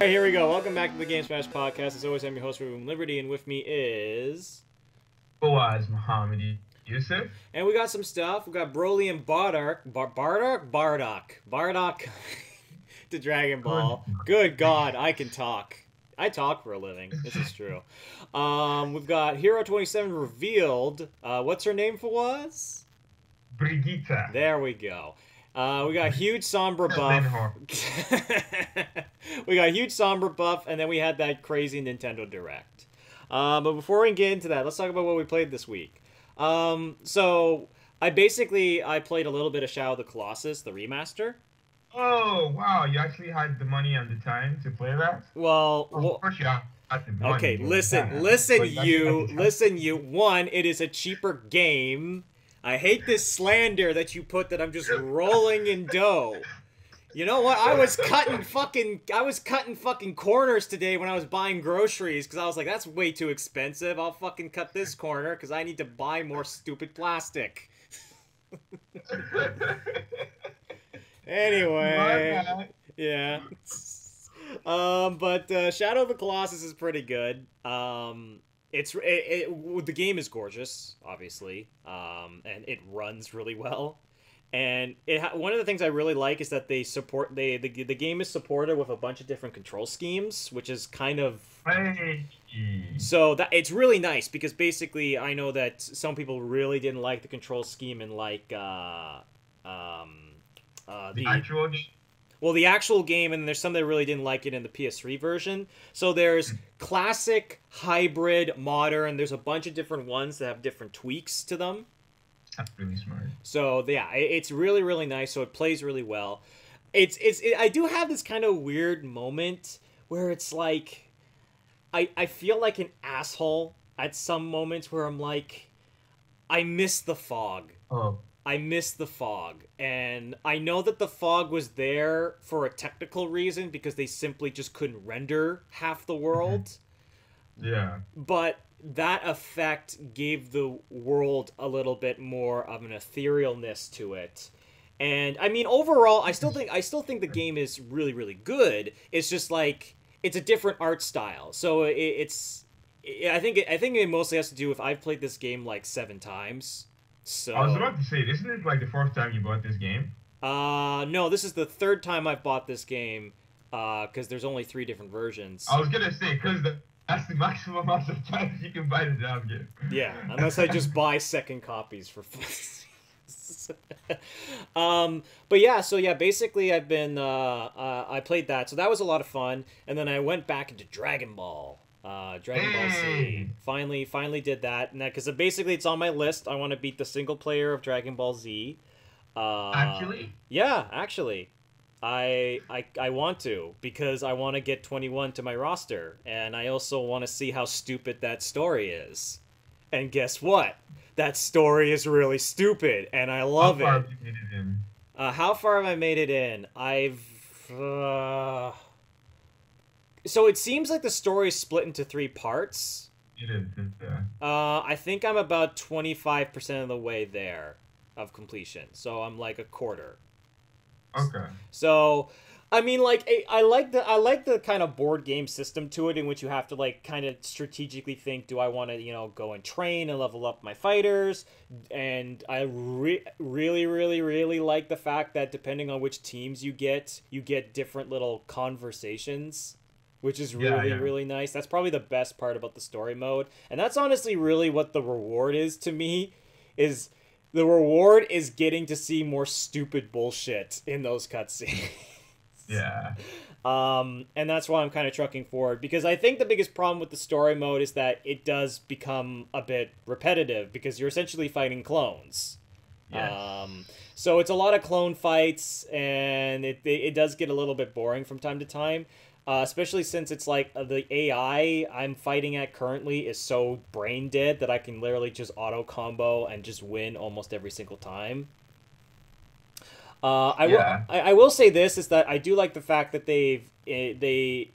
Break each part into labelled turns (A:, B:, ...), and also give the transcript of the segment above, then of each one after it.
A: Alright, here we go. Welcome back to the Game Smash Podcast. As always, I'm your host, Ruben Liberty, and with me is...
B: Boaz Mohammed Yusuf.
A: And we got some stuff. We got Broly and Bardock. Bardock to Dragon Ball. Good God, I can talk. I talk for a living. This is true. We've got Hero 27 revealed. What's her name for was?
B: Brigitte.
A: There we go. We got huge Sombra buff. We got huge Sombra buff, and then we had that crazy Nintendo Direct. But before we get into that, let's talk about what we played this week. So I played a little bit of Shadow of the Colossus, the remaster.
B: Oh wow! You actually had the money and the time to play that?
A: Well,
B: of course you had the money.
A: okay. Listen, you. One, it is a cheaper game. I hate this slander that you put that I'm just rolling in dough. You know what? I was cutting fucking corners today when I was buying groceries because I was like, that's way too expensive. I'll fucking cut this corner because I need to buy more stupid plastic. Anyway, yeah. But Shadow of the Colossus is pretty good. The game is gorgeous, obviously, and it runs really well. And one of the things I really like is that the game is supported with a bunch of different control schemes, which is kind of so that it's really nice because basically I know that some people really didn't like the control scheme in the
B: actual game.
A: Well, the actual game, and there's some that really didn't like it in the PS3 version. So there's classic, hybrid, modern. There's a bunch of different ones that have different tweaks to them.
B: That's really smart.
A: So yeah, it's really, really nice. So it plays really well. I do have this kind of weird moment where it's like, I feel like an asshole at some moments where I'm like, I miss the fog.
B: Oh.
A: I miss the fog, and I know that the fog was there for a technical reason because they simply just couldn't render half the world.
B: Yeah.
A: But that effect gave the world a little bit more of an etherealness to it. And I mean, overall, I still think the game is really, really good. It's just like it's a different art style. So I think it mostly has to do with I've played this game like 7 times. So,
B: I was about to say, isn't it like the fourth time you bought this game?
A: No, this is the 3rd time I've bought this game, because there's only 3 different versions.
B: I was gonna say, because that's the maximum amount of times you can buy the damn game.
A: Yeah, unless I just buy second copies for fun. But yeah, so yeah, basically I've been, I played that, so that was a lot of fun, and then I went back into Dragon Ball. Dragon Ball Z. Finally did that. And because basically it's on my list. I want to beat the single player of Dragon Ball Z.
B: Actually?
A: Yeah, actually. I want to because I want to get 21 to my roster. And I also want to see how stupid that story is. And guess what? That story is really stupid. And I love it.
B: How far have you made it in?
A: How far have I made it in? So it seems like the story is split into 3 parts.
B: It is, yeah.
A: I think I'm about 25% of the way there of completion. So I'm like a quarter.
B: Okay.
A: So, I mean, like, I like the kind of board game system to it in which you have to, like, kind of strategically think, do I want to, go and train and level up my fighters? And I really, really, really like the fact that depending on which teams you get different little conversations, which is really, really nice. That's probably the best part about the story mode. And that's honestly really what the reward is to me, is the reward is getting to see more stupid bullshit in those cutscenes.
B: Yeah.
A: And that's why I'm kind of trucking forward, because I think the biggest problem with the story mode is that it does become a bit repetitive, because you're essentially fighting clones.
B: Yes.
A: So it's a lot of clone fights, and it does get a little bit boring from time to time. Especially since it's like the AI I'm fighting at currently is so brain dead that I can literally just auto combo and just win almost every single time.
B: Yeah.
A: I will say this is that I do like the fact that they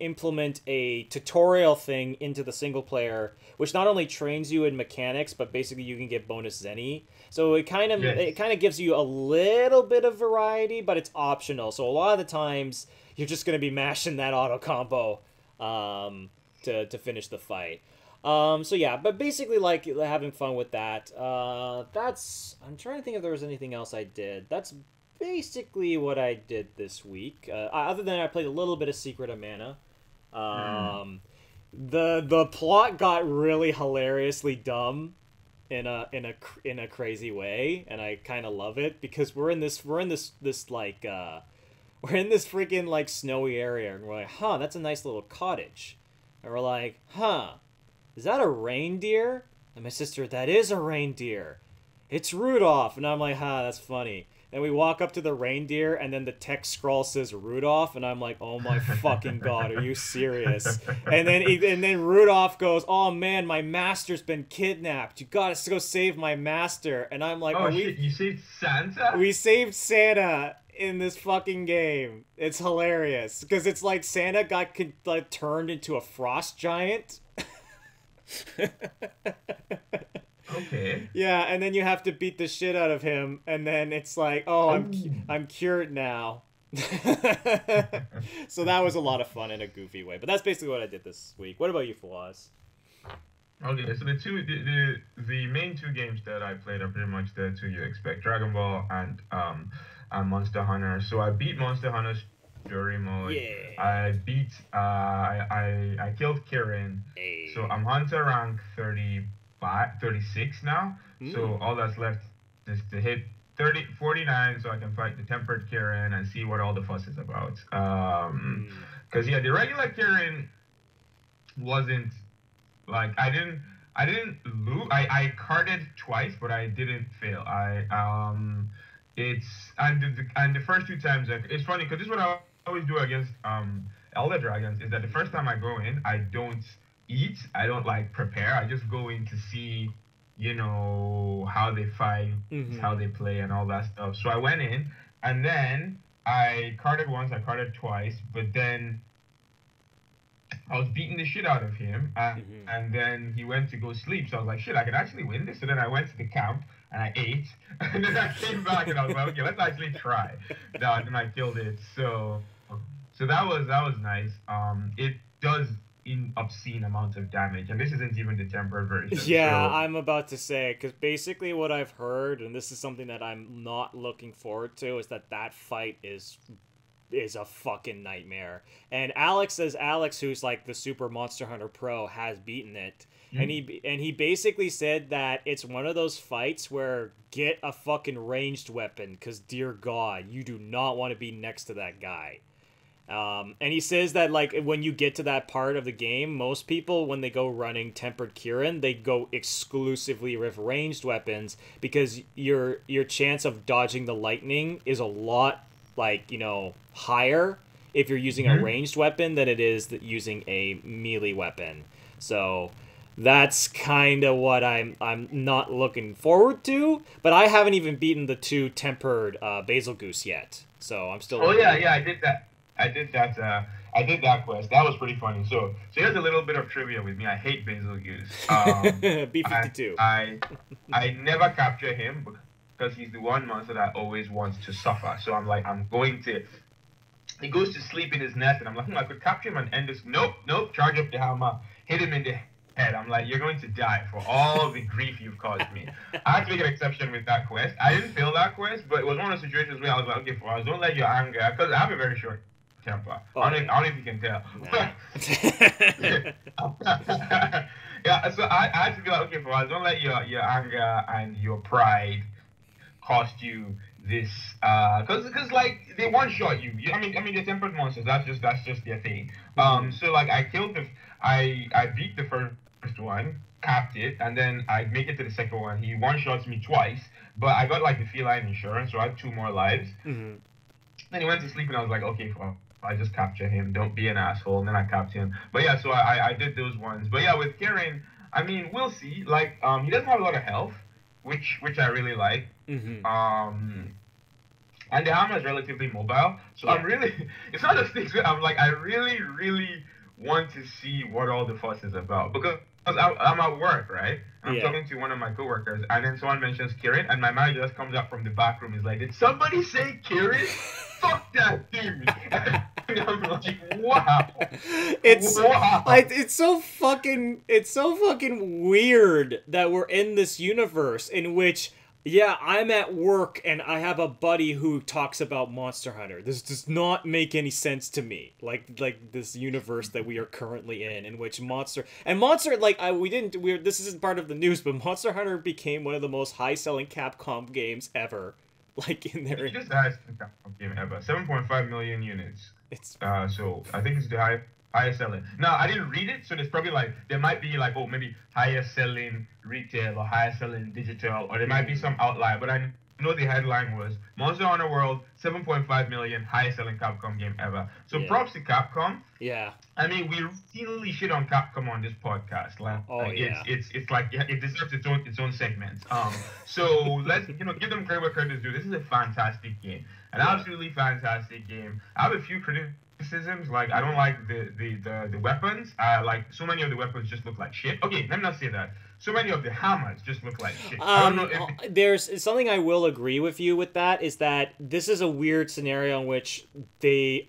A: implement a tutorial thing into the single player, which not only trains you in mechanics, but basically you can get bonus zenny. So
B: Yes.
A: it kind of gives you a little bit of variety, but it's optional. So a lot of the times you're just gonna be mashing that auto combo to finish the fight. So yeah, but basically like having fun with that. That's I'm trying to think if there was anything else I did. That's basically what I did this week. Other than I played a little bit of Secret of Mana.
B: Mm.
A: The plot got really hilariously dumb in a crazy way, and I kind of love it because we're in this like we're in this freaking like snowy area, and we're like, huh, that's a nice little cottage, and we're like, huh, is that a reindeer? And my sister, that is a reindeer. It's Rudolph. And I'm like, that's funny. And we walk up to the reindeer, and then the text scroll says Rudolph, and I'm like, oh my fucking god, are you serious? And then Rudolph goes, oh man, my master's been kidnapped. You gotta go save my master. And I'm like,
B: Oh shit! You saved Santa?
A: we saved Santa in this fucking game. It's hilarious because it's like Santa got like, turned into a frost giant.
B: Okay.
A: Yeah, and then you have to beat the shit out of him, and then it's like, oh,
B: Oh.
A: I'm cured now. So that was a lot of fun in a goofy way. But that's basically what I did this week. What about you, Fawaz?
B: Okay, so the main two games that I played are pretty much the two you expect: Dragon Ball and Monster Hunter. So I beat Monster Hunter story mode.
A: Yeah.
B: I beat I killed Kirin.
A: Hey.
B: So I'm Hunter rank 36 now. So all that's left is to hit 49 so I can fight the tempered Kirin and see what all the fuss is about. Because yeah, the regular Kirin wasn't like I didn't lose. I carded twice, but I didn't fail. I it's and the first two times it's funny because this is what I always do against Elder Dragons is that the first time I go in, I don't eat, I don't like prepare. I just go in to see, how they fight, how they play, and all that stuff. So I went in, and then I carded once, I carded twice, but then I was beating the shit out of him, and then he went to go sleep. So I was like, shit, I can actually win this. So then I went to the camp and I ate, and then I came back and I was like, okay, let's actually try. No, and then I killed it. So that was nice. It does in obscene amount of damage, and this isn't even the tempered version.
A: Yeah,
B: So
A: I'm about to say, because basically what I've heard, and this is something that I'm not looking forward to, is that fight is a fucking nightmare. And Alex, who's like the Super Monster Hunter Pro, has beaten it. And he basically said that it's one of those fights where get a fucking ranged weapon, because dear God, you do not want to be next to that guy. And he says that like when you get to that part of the game, most people when they go running Tempered Kirin, they go exclusively with ranged weapons because your chance of dodging the lightning is a lot higher if you're using a ranged weapon than it is using a melee weapon. So that's kind of what I'm not looking forward to. But I haven't even beaten the two tempered Basil Goose yet, so I'm still.
B: Oh yeah, I did that. I did that. I did that quest. That was pretty funny. So here's a little bit of trivia with me. I hate Basil Goose.
A: B-52.
B: I never capture him because he's the one monster that always wants to suffer. So I'm like, I'm going to. He goes to sleep in his nest, and I'm like, I could capture him and end this. Nope. Charge up the hammer, hit him in the head. I'm like, you're going to die for all the grief you've caused me. I had to make an exception with that quest. I didn't fail that quest, but it was one of those situations where I was like, okay, Faraz, don't let your anger, because I have a very short temper. I don't know if you can tell. Nah. Yeah, so I had to be like, okay, Faraz, don't let your anger and your pride cost you this because like they one shot you. I mean the tempered monsters, that's just their thing. So like I beat the first one, capped it, and then I make it to the second one. He one shots me twice, but I got like the feline insurance, so I had 2 more lives. Then he went to sleep, and I was like, okay, well, I just capture him, don't be an asshole. And then I capped him. But yeah, so I did those ones. But yeah, with Kirin, I mean, we'll see. Like he doesn't have a lot of health, which I really like. And and the hammer is relatively mobile. So
A: Yeah.
B: I'm really, it's not a thing. I'm like, I really, really want to see what all the fuss is about because I'm at work, right? And I'm
A: Yeah.
B: talking to one of my coworkers, and then someone mentions Kirin, and my manager just comes up from the back room. He's like, "Did somebody say Kirin? Fuck that dude!" And I'm like, "Wow,
A: it's
B: wow."
A: it's so fucking weird that we're in this universe in which, yeah, I'm at work and I have a buddy who talks about Monster Hunter. This does not make any sense to me. Like this universe that we are currently in which Monster like this isn't part of the news, but Monster Hunter became one of the most high-selling Capcom games ever. Like in their,
B: It's just the highest game ever. 7.5 million units.
A: it's
B: So I think it's the highest selling. Now I didn't read it, so there's probably like there might be like, oh, maybe highest selling retail or highest selling digital, or there might be some outlier. But I know the headline was Monster Hunter World 7.5 million highest selling Capcom game ever. So
A: Yeah.
B: props to Capcom.
A: yeah.
B: I mean, we routinely shit on Capcom on this podcast. Like,
A: Oh, yeah.
B: it's like it deserves its own segment. So let's give them credit where credit is due. This is a fantastic game, an absolutely fantastic game. I have a few criticisms. Like, I don't like the weapons. Like so many of the weapons just look like shit. Okay, let me not say that. So many of the hammers just look like shit. I don't know if
A: There's something I will agree with you with that is that this is a weird scenario in which the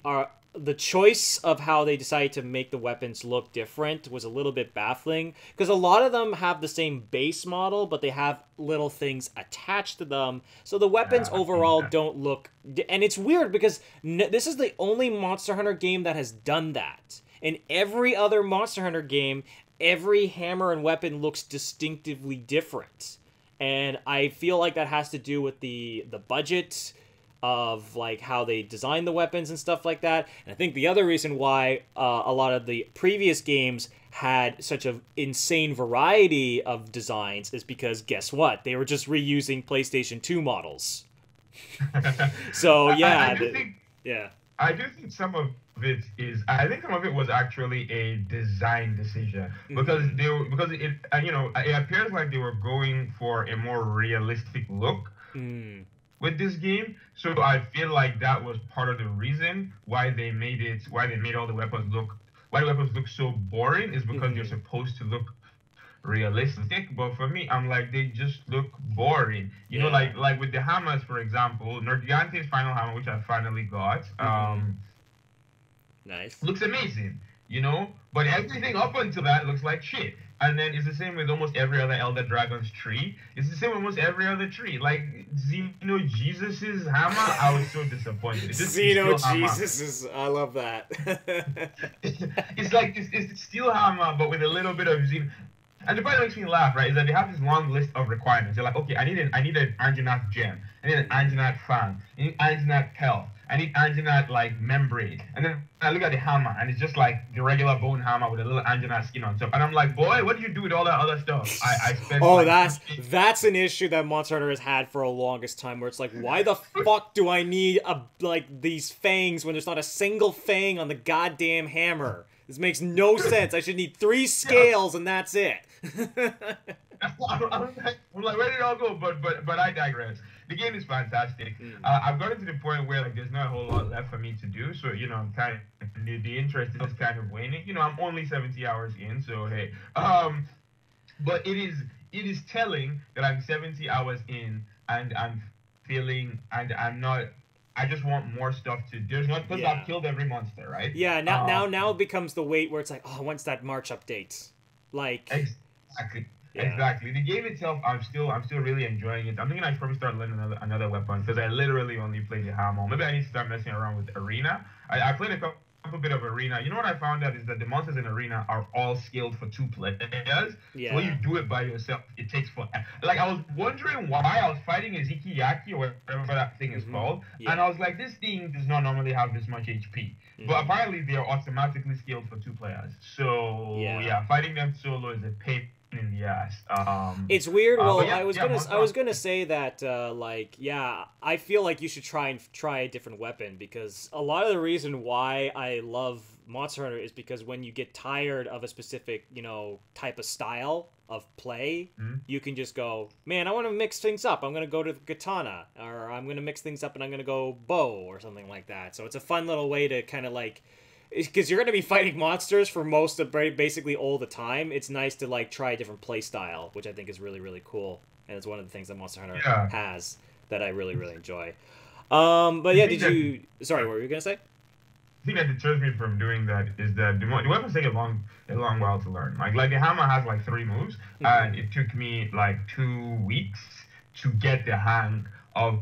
A: choice of how they decided to make the weapons look different was a little bit baffling because a lot of them have the same base model, but they have little things attached to them. So the weapons overall don't look, and it's weird because this is the only Monster Hunter game that has done that. In every other Monster Hunter game, every hammer and weapon looks distinctively different. And I feel like that has to do with the budget of like how they design the weapons and stuff like that. And I think the other reason why a lot of the previous games had such an insane variety of designs is because guess what? They were just reusing PlayStation 2 models. So yeah, yeah.
B: I do think some of it is. I think some of it was actually a design decision because it appears like they were going for a more realistic look with this game. So I feel like that was part of the reason why they made all the weapons look so boring is because they're supposed to look realistic. But for me, I'm like, they just look boring. You know, like with the hammers, for example, Nergiante's final hammer, which I finally got,
A: nice,
B: looks amazing, but everything up until that looks like shit. And then it's the same with almost every other Elder Dragon's tree. It's the same with almost every other tree. Like Xeno Jesus's hammer, I was so disappointed.
A: Xeno Jesus's, I love that.
B: It's like it's steel hammer, but with a little bit of Xeno. And the part that makes me laugh, right, is that they have this long list of requirements. They're like, okay, I need an Anjanath gem. I need an Anjanath fan. I need Anjanath pelf. I need Anjanath like membrane. And then I look at the hammer, and it's just like the regular bone hammer with a little Anjanath skin on top. And I'm like, boy, what do you do with all that other stuff? I spent.
A: Oh, that's an issue that Monster Hunter has had for a longest time, where it's like, why the fuck do I need these fangs when there's not a single fang on the goddamn hammer? This makes no sense. I should need 3 scales and that's it.
B: I'm like, where did it all go? But I digress. The game is fantastic. I've gotten to the point where like there's not a whole lot left for me to do. So I'm kind of the interest is kind of waning. I'm only 70 hours in, so hey. But it is telling that I'm 70 hours in and I'm feeling and I'm not. I just want more stuff to. There's not because I've killed every monster, right?
A: Yeah. Now it becomes the wait where it's like, oh, when's that March update? Like.
B: Exactly. Yeah. Exactly. The game itself, I'm still really enjoying it. I'm thinking I should probably start learning another weapon because I literally only play the hammer. Maybe I need to start messing around with Arena. I played a couple bit of Arena. You know what I found out is that the monsters in Arena are all scaled for 2 players. Yeah. So when you do it by yourself, it takes forever. Like I was wondering why I was fighting Ezeki Yaki or whatever that thing is called, and I was like, this thing does not normally have this much HP. But apparently they are automatically scaled for 2 players. So yeah fighting them solo is a pain in the ass.
A: It's weird. Well, I was gonna say that I feel like you should try a different weapon because a lot of the reason why I love Monster Hunter is because when you get tired of a specific, type of style of play, you can just go, man, I want to mix things up. I'm going to go to katana, or I'm going to mix things up and I'm going to go bow or something like that. So it's a fun little way to kind of like, because you're going to be fighting monsters for most of basically all the time. It's nice to like try a different play style, which I think is really, really cool. And it's one of the things that Monster Hunter has that I really, really enjoy. But yeah, sorry, what were you going to say?
B: The thing that deters me from doing that is that the weapons take a long while to learn. Like the hammer has like 3 moves, and it took me like 2 weeks to get the hang of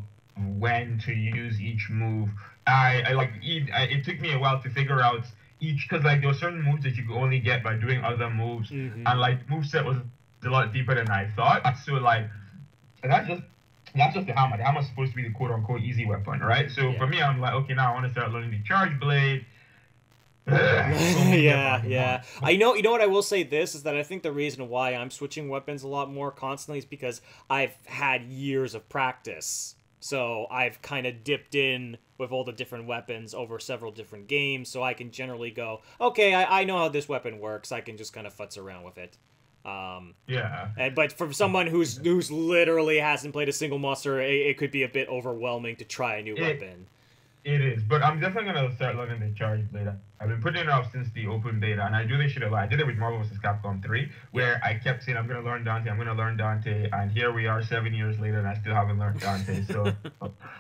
B: when to use each move. It took me a while to figure out each, because like there were certain moves that you could only get by doing other moves, and like moveset was a lot deeper than I thought. So like that's just the hammer. The hammer's supposed to be the quote-unquote easy weapon, right? So for me, I'm like, okay, now I want to start learning the charge blade.
A: Yeah. You know what I will say this is that I think the reason why I'm switching weapons a lot more constantly is because I've had years of practice. So I've kind of dipped in with all the different weapons over several different games, so I can generally go, okay, I know how this weapon works. I can just kind of futz around with it. But for someone who's literally hasn't played a single monster, it could be a bit overwhelming to try a new weapon.
B: It is, but I'm definitely gonna start learning the charge blade. I've been putting it off since the open beta, and I do this shit a lot. I did it with Marvel vs. Capcom 3, where I kept saying I'm gonna learn Dante, and here we are 7 years later, and I still haven't learned Dante. So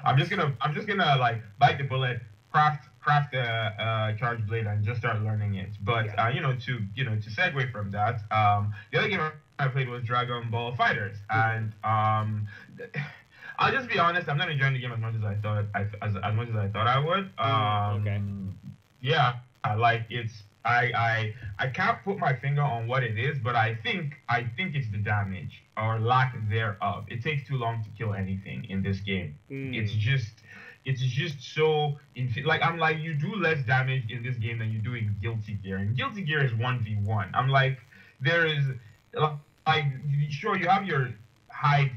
B: I'm just gonna like bite the bullet, craft a charge blade and just start learning it. But to segue from that, the other game I played was Dragon Ball FighterZ, and I'll just be honest, I'm not enjoying the game as much as I thought I would.
A: Okay.
B: Yeah, like I can't put my finger on what it is, but I think it's the damage or lack thereof. It takes too long to kill anything in this game. It's just so I'm like, you do less damage in this game than you do in Guilty Gear, and Guilty Gear is 1v1. I'm like, there is like, sure, you have your high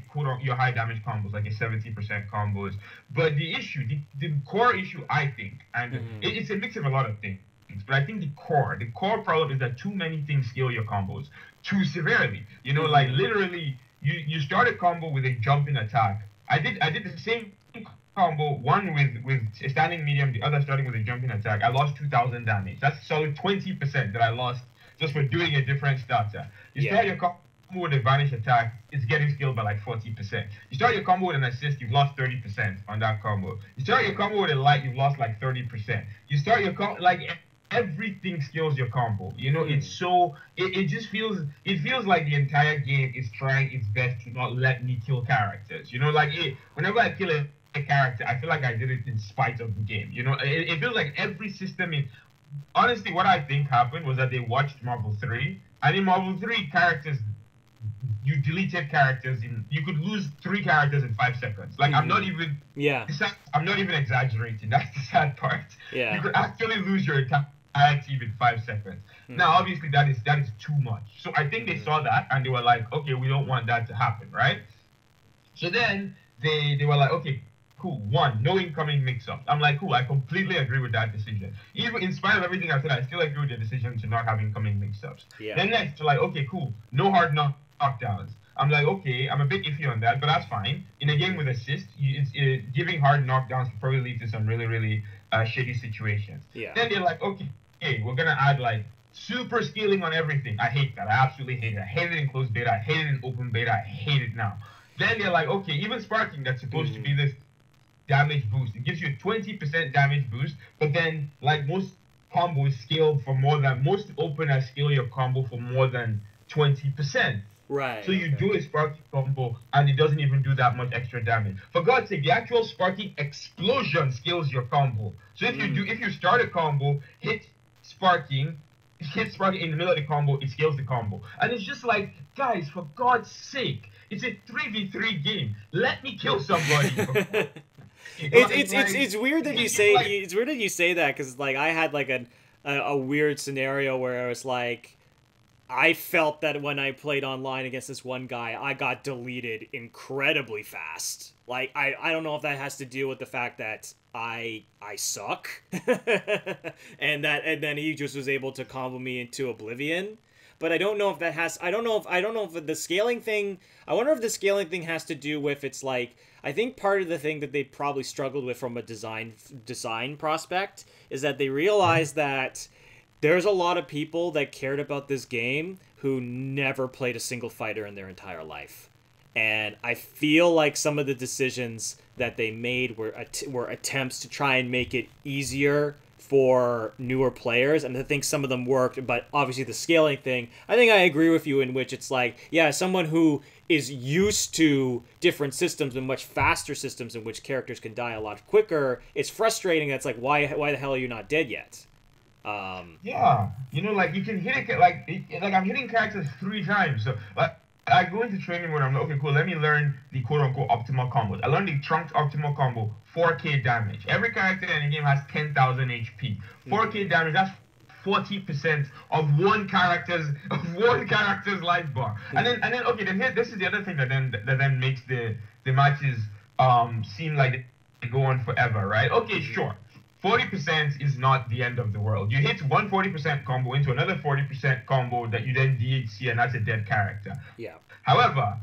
B: damage combos, like a 70% combos, but the core issue, I think, and it's a mix of a lot of things, but I think the core problem is that too many things scale your combos too severely. Like literally, you start a combo with a jumping attack. I did the same combo, one with a standing medium, the other starting with a jumping attack. I lost 2,000 damage. That's solid 20% that I lost just for doing a different starter. You start your combo with a vanish attack, it's getting skilled by like 40%. You start your combo with an assist, you've lost 30% on that combo. You start your combo with a light, you've lost like 30%. You start your combo, like everything skills your combo. It's so, it just feels like the entire game is trying its best to not let me kill characters. Whenever I kill a character, I feel like I did it in spite of the game. It feels like every system honestly, what I think happened was that they watched Marvel 3, and in Marvel 3, you deleted characters you could lose 3 characters in 5 seconds. Like, I'm not even exaggerating. That's the sad part.
A: Yeah.
B: You could actually lose your entire team in 5 seconds. Now, obviously, that is too much. So I think they saw that and they were like, okay, we don't want that to happen, right? So then they were like, okay, cool. 1, no incoming mix-ups. I'm like, cool, I completely agree with that decision. Even in spite of everything I said, I still agree with the decision to not have incoming mix-ups.
A: Yeah.
B: Then next, they're like, okay, cool, no hard knockdowns. I'm like, okay, I'm a bit iffy on that, but that's fine. In a game with assists, giving hard knockdowns can probably lead to some really, really shitty situations.
A: Yeah.
B: Then they're like, okay, we're going to add like super scaling on everything. I hate that. I absolutely hate it. I hate it in closed beta. I hate it in open beta. I hate it now. Then they're like, okay, even sparking, that's supposed to be this damage boost. It gives you a 20% damage boost, but then like most combos most openers scale your combo for more than 20%.
A: Right.
B: So you do a sparking combo and it doesn't even do that much extra damage. For God's sake, the actual sparking explosion scales your combo. So if you start a combo, hit sparking in the middle of the combo, it scales the combo. And it's just like, guys, for God's sake, it's a 3v3 game. Let me kill somebody.
A: It's weird that you say it's weird that you say that, because like I had like a weird scenario where I was like, I felt that when I played online against this one guy, I got deleted incredibly fast. Like, I don't know if that has to do with the fact that I suck, and then he just was able to combo me into oblivion. But I don't know if that has. I don't know if the scaling thing. I wonder if the scaling thing has to do with it's like. I think part of the thing that they probably struggled with from a design prospect is that they realized that there's a lot of people that cared about this game who never played a single fighter in their entire life. And I feel like some of the decisions that they made were attempts to try and make it easier for newer players, and I think some of them worked, but obviously the scaling thing, I think I agree with you in which it's like, yeah, someone who is used to different systems and much faster systems in which characters can die a lot quicker, it's frustrating. That's like, why the hell are you not dead yet?
B: Yeah, you know, like you can hit it like I'm hitting characters 3 times. So like I go into training mode. I'm like, okay, cool. Let me learn the quote unquote optimal combos. I learned the trunked optimal combo, 4K damage. Every character in the game has 10,000 HP. 4K damage. That's 40% of one character's life bar. And then okay, then here this is the other thing that then makes the matches seem like they go on forever, right? Okay, sure. 40% is not the end of the world. You hit one 40% combo into another 40% combo that you then DHC, and that's a dead character.
A: Yeah.
B: However,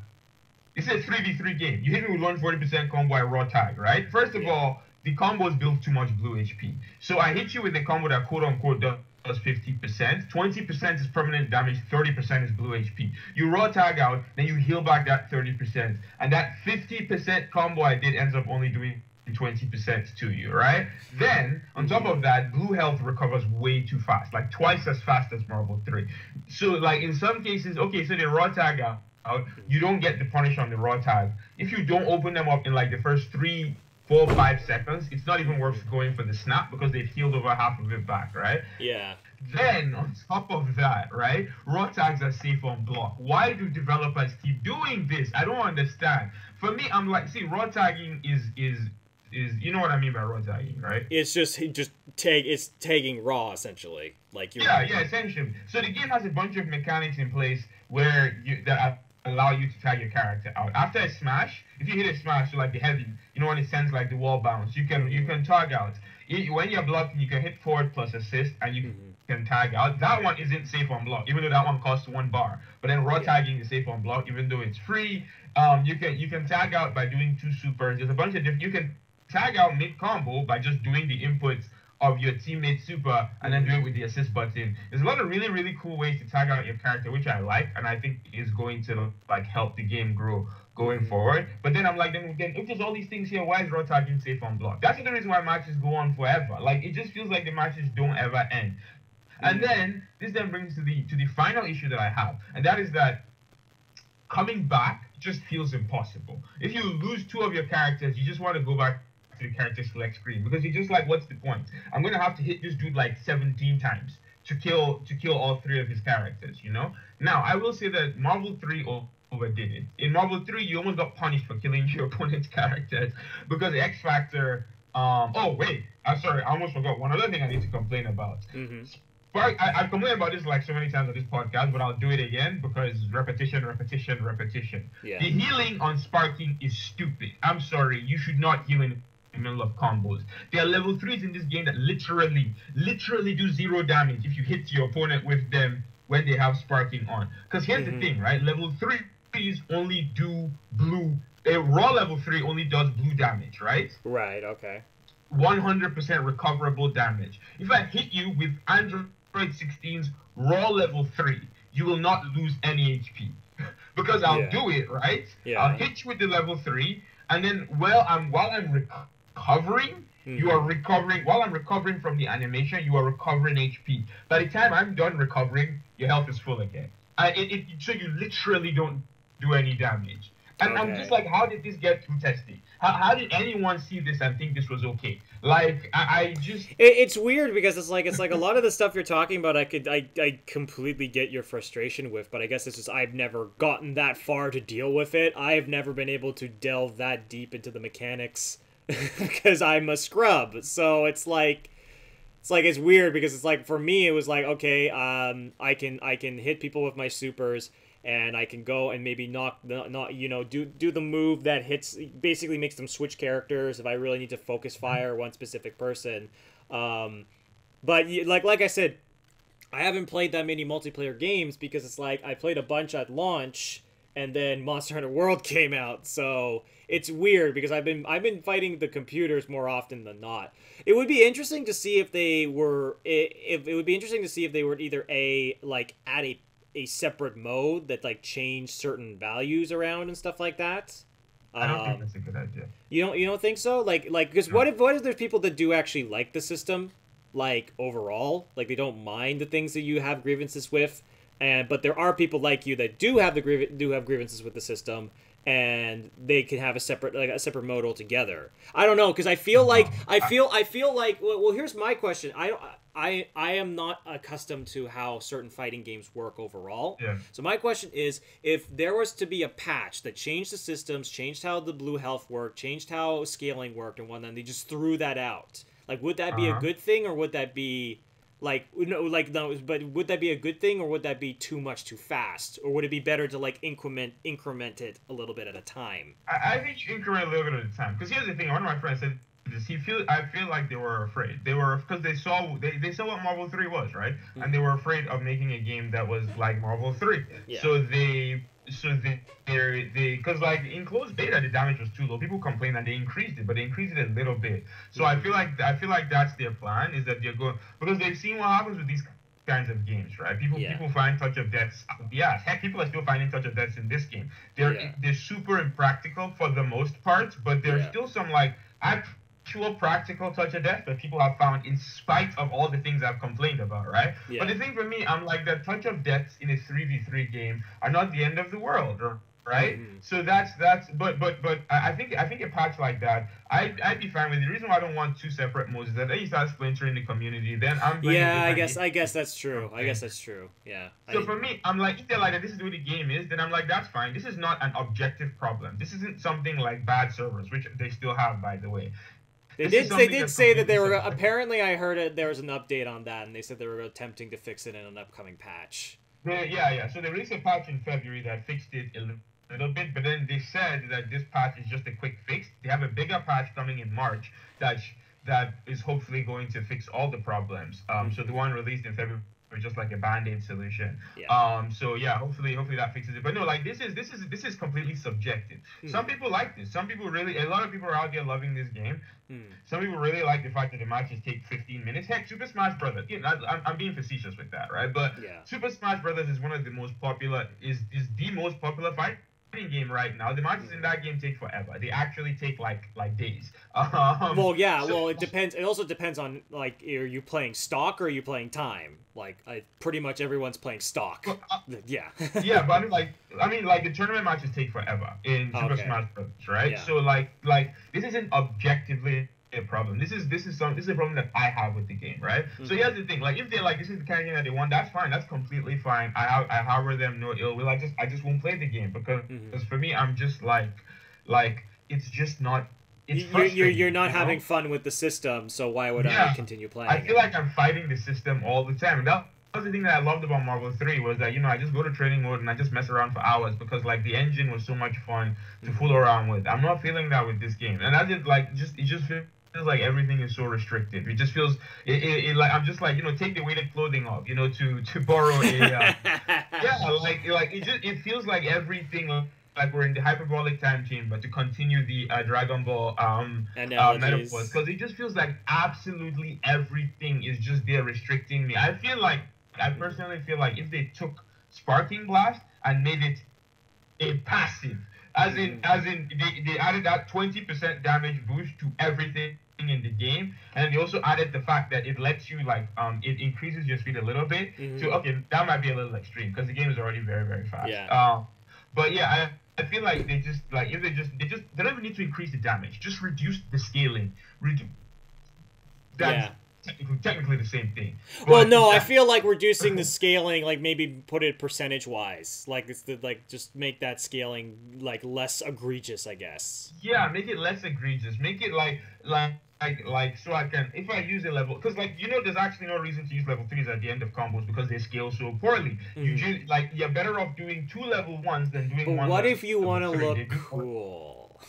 B: it's a 3v3 game. You hit me with one 40% combo, I raw tag, right? First of all, the combos build too much blue HP. So I hit you with a combo that quote unquote does 50%. 20% is permanent damage, 30% is blue HP. You raw tag out, then you heal back that 30%. And that 50% combo I did ends up only doing 20% to you, right? Then, on top of that, blue health recovers way too fast, like twice as fast as Marvel 3. So, like, in some cases, okay, so they raw tag out, you don't get the punish on the raw tag. If you don't open them up in, like, the first 3, 4, 5 seconds, it's not even worth going for the snap because they've healed over half of it back, right?
A: Yeah.
B: Then, on top of that, right, raw tags are safe on block. Why do developers keep doing this? I don't understand. For me, I'm like, see, raw tagging is you know what I mean by raw tagging, right?
A: It's it's tagging raw essentially, like
B: yeah, essentially. So the game has a bunch of mechanics in place where that allow you to tag your character out. After a smash, if you hit a smash, so like the heavy, you know when it sends like the wall bounce, you can tag out. When you're blocking, you can hit forward plus assist, and you can tag out. That one isn't safe on block, even though that one costs 1 bar. But then raw tagging is safe on block, even though it's free. You can tag out by doing 2 supers. There's a bunch of different. You can tag out mid combo by just doing the inputs of your teammate super and then do it with the assist button. There's a lot of really, really cool ways to tag out your character, which I like, and I think is going to like help the game grow going forward. But then I'm like, then if there's all these things here, why is raw tagging safe on block? That's the reason why matches go on forever. Like, it just feels like the matches don't ever end. And then this then brings to the final issue that I have, and that is that coming back just feels impossible. If you lose 2 of your characters, you just want to go back to the character select screen because you're just like, what's the point? I'm gonna have to hit this dude like 17 times to kill all 3 of his characters, you know? Now, I will say that Marvel 3 overdid it. In Marvel 3, you almost got punished for killing your opponent's characters because X Factor. Oh wait, I'm sorry, I almost forgot one other thing I need to complain about. Spark, I've complained about this like so many times on this podcast, but I'll do it again because repetition.
A: Yeah.
B: The healing on sparking is stupid. I'm sorry, you should not heal in the middle of combos. There are level 3s in this game that literally do 0 damage if you hit your opponent with them when they have sparking on. Because here's the thing, right? Level 3s only do blue. A raw level 3 only does blue damage, right?
A: Right, okay.
B: 100% recoverable damage. If I hit you with Android 16's raw level 3, you will not lose any HP. Because I'll do it, right?
A: Yeah.
B: I'll hit you with the level 3, and then while I'm recovering, you are recovering. While I'm recovering from the animation, you are recovering HP. By the time I'm done recovering, your health is full again. So you literally don't do any damage. And I'm just like, how did this get through testing? How did anyone see this and think this was okay? Like, I just...
A: It's weird because it's like a lot of the stuff you're talking about, I completely get your frustration with, but I guess it's just I've never gotten that far to deal with it. I've never been able to delve that deep into the mechanics because I'm a scrub. So it's like... It's like it's weird because it's like for me it was like okay, I can hit people with my supers and I can go and maybe not do the move that hits basically makes them switch characters if I really need to focus fire one specific person. Um, but like I said, I haven't played that many multiplayer games because it's like I played a bunch at launch and then Monster Hunter World came out. So it's weird because I've been fighting the computers more often than not. It would be interesting to see if they were if it would be interesting to see if they were either add a separate mode that like changed certain values around and stuff like that.
B: I don't think
A: Um,
B: that's a good idea.
A: you don't think so? Like because
B: No.
A: what if there's people that do actually like the system, like overall, like they don't mind the things that you have grievances with, and but there are people like you that do have grievances with the system, and they can have a separate mode altogether. I don't know because
B: No.
A: I feel like well here's my question. I am not accustomed to how certain fighting games work overall.
B: Yeah.
A: So my question is, if there was to be a patch that changed the systems, changed how the blue health worked, changed how scaling worked and whatnot, and they just threw that out, like would that be a
B: Uh-huh.
A: good thing or would that be no, but would that be a good thing or would that be too much too fast? Or would it be better to like increment it a little bit at a time?
B: I think you increment a little bit at a time. Because here's the thing. One of my friends said this. I feel like they were afraid. They were because they saw what Marvel 3 was, right? And they were afraid of making a game that was like Marvel 3.
A: Yeah.
B: So they because like in closed beta the damage was too low. People complained and they increased it, but they increased it a little bit. So I feel like that's their plan is that they're going because they've seen what happens with these kinds of games, right?
A: Yeah.
B: People find touch of deaths. Yeah, heck, people are still finding touch of deaths in this game.
A: Yeah.
B: They're super impractical for the most part, but there's
A: Yeah.
B: still some like actual practical touch of death that people have found in spite of all the things I've complained about, right?
A: Yeah.
B: But the thing for me, I'm like the touch of deaths in a 3v3 game are not the end of the world, right?
A: Mhm.
B: So that's but I think a patch like that I'd be fine with. The reason why I don't want two separate modes is that then you start splintering the community. Then I'm blaming
A: Yeah,
B: different
A: I guess that's true. I guess that's true. Yeah.
B: so for me, I'm like, if they're like, this is what the game is, then I'm like, that's fine. This is not an objective problem. This isn't something like bad servers, which they still have, by the way.
A: They
B: This is
A: did. They
B: something
A: did
B: that's
A: say that they
B: completely
A: were.
B: subjective.
A: Apparently, I heard it. There was an update on that, and they said they were attempting to fix it in an upcoming patch.
B: Yeah. So they released a patch in February that fixed it a little bit, but then they said that this patch is just a quick fix. They have a bigger patch coming in March that is hopefully going to fix all the problems. So the one released in February was just like a band-aid solution.
A: Yeah.
B: So yeah, hopefully that fixes it. But no, like this is completely subjective. Some people like this. Some people really, a lot of people are out there loving this game. Some people really like the fact that the matches take 15 minutes. Heck, Super Smash Brothers. You know, I'm being facetious with that, right? But
A: Yeah.
B: Super Smash Brothers is one of the most popular, is the most popular fighting game right now. The matches in that game take forever. They actually take like days.
A: Well, yeah.
B: So-
A: Well, it depends. It also depends on like, are you playing stock or are you playing time? Like, pretty much everyone's playing stock.
B: Well,
A: Yeah.
B: yeah, but I mean, like the tournament matches take forever in Super
A: Okay.
B: Smash Bros. Right?
A: Yeah.
B: So like this isn't objectively a problem. This is a problem that I have with the game, right? So here's the thing: like if they're like this is the kind of game that they want, that's fine. That's completely fine. I harbor them no ill will. I just won't play the game because for me, I'm just like it's just not. It's
A: You're
B: frustrating,
A: not
B: you know?
A: having fun with the system, so why would I
B: Yeah.
A: continue playing?
B: I feel like I'm fighting the system all the time. And that was the thing that I loved about Marvel 3 was that, I just go to training mode and I just mess around for hours because, like, the engine was so much fun to fool around with. I'm not feeling that with this game. And I just, like, it just feels like everything is so restrictive. It just feels, like, I'm just like, take the weighted clothing off, to borrow a, yeah, like, it feels like everything, like we're in the hyperbolic time chamber to continue the Dragon Ball
A: Analogies.
B: metaphors, because it just feels like absolutely everything is just there restricting me. I personally feel like if they took Sparking Blast and made it a passive, as in they added that 20% damage boost to everything in the game, and they also added the fact that it lets you it increases your speed a little bit. So okay, that might be a little extreme because the game is already very, very fast.
A: Yeah.
B: But yeah, I feel like they just if they don't even need to increase the damage, just reduce the scaling. That's technically the same thing.
A: Well,
B: But
A: no, I
B: that-
A: feel like reducing the scaling, like maybe put it percentage wise, like just make that scaling like less egregious, I guess.
B: Yeah, make it less egregious. Make it like so I can, if I use a level, because like there's actually no reason to use level threes at the end of combos because they scale so poorly. You
A: Mhm.
B: just like you're better off doing two level ones than
A: But
B: doing one
A: what if you
B: level
A: want to
B: three.
A: look
B: They do.
A: cool?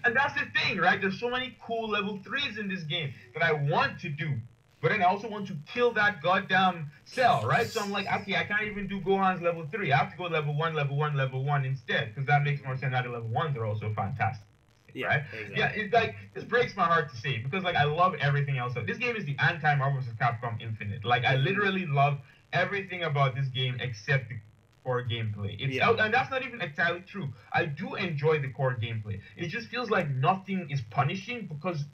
B: And that's the thing, right? There's so many cool level threes in this game that I want to do. But then I also want to kill that goddamn cell, right? So I'm like, okay, I can't even do Gohan's level 3. I have to go level 1, level 1, level 1 instead, because that makes more sense. Now the level 1s are also fantastic,
A: Yeah,
B: right? Yeah,
A: exactly.
B: it's like, this breaks my heart to say, because like I love everything else. This game is the anti-Marvel vs. Capcom Infinite. Like, I
A: Hmm.
B: literally love everything about this game except the core gameplay. It's
A: Yeah.
B: out, and that's not even entirely true. I do enjoy the core gameplay. It just feels like nothing is punishing because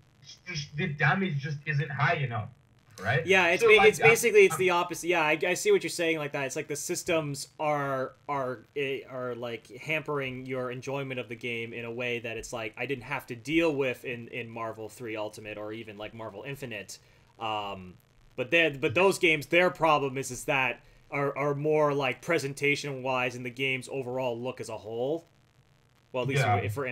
B: the damage just isn't high enough, right?
A: Yeah,
B: So
A: it's
B: like
A: basically it's the opposite. Yeah, I see what you're saying like that. It's like the systems are like hampering your enjoyment of the game in a way that it's like I didn't have to deal with in Marvel 3 Ultimate or even like Marvel Infinite. But those games, their problem is that are more like presentation wise in the game's overall look as a whole. Well, at least
B: yeah, yeah.
A: For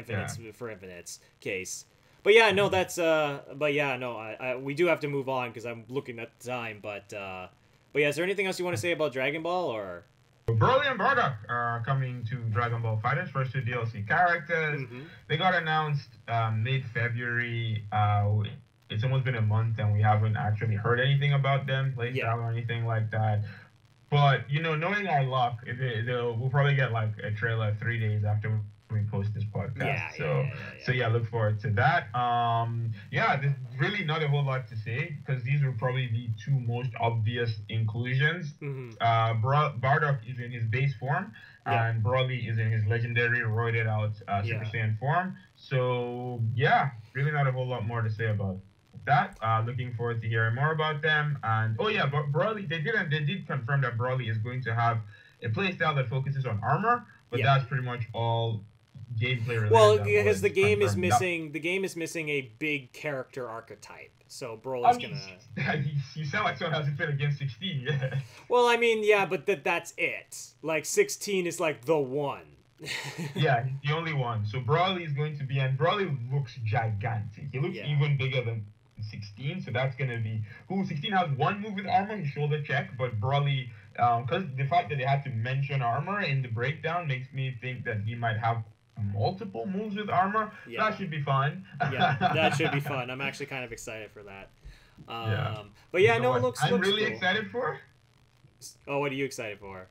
A: Infinite's case. But yeah, no, that's but yeah, no, we do have to move on because I'm looking at the time. But yeah, is there anything else you want to say about Dragon Ball or?
B: Broly and Bardock are coming to Dragon Ball FighterZ, first two DLC characters.
A: Mm-hmm.
B: They got announced mid-February. It's almost been a month and we haven't actually heard anything about them,
A: Yeah.
B: playstyle or anything like that. But knowing our luck, we'll probably get like a trailer 3 days after we post this podcast.
A: Yeah, yeah,
B: So
A: yeah, yeah,
B: so yeah, look forward to that. Yeah, there's really not a whole lot to say because these are probably the two most obvious inclusions.
A: yeah. Mm-hmm.
B: Bardock is in his base form,
A: Yep.
B: and Broly is in his legendary roided out Super
A: Yeah.
B: Saiyan form. So yeah, really not a whole lot more to say about that. Looking forward to hearing more about them. And oh yeah, but Broly, they did confirm that Broly is going to have a playstyle that focuses on armor, but
A: Yeah.
B: that's pretty much all gameplay related
A: Well,
B: that
A: because
B: was confirmed.
A: the game is missing a big character archetype. So
B: I
A: Broly's
B: mean,
A: gonna.
B: you sound like someone has to fit against 16. Yeah.
A: Well, I mean, yeah, but that's it. Like 16 is like the one.
B: Yeah, he's the only one. So Broly is going to be, and Broly looks gigantic. He looks
A: Yeah.
B: even bigger than 16, so that's gonna be cool. 16 has one move with armor, his shoulder check, but Broly, because the fact that they had to mention armor in the breakdown makes me think that he might have multiple moves with armor.
A: Yeah.
B: That should be fun.
A: Yeah, that should be fun. I'm actually kind of excited for that.
B: Yeah.
A: But
B: You
A: yeah,
B: know
A: no, it
B: what? I'm
A: looks
B: really
A: cool.
B: excited for
A: Oh, what are you excited for?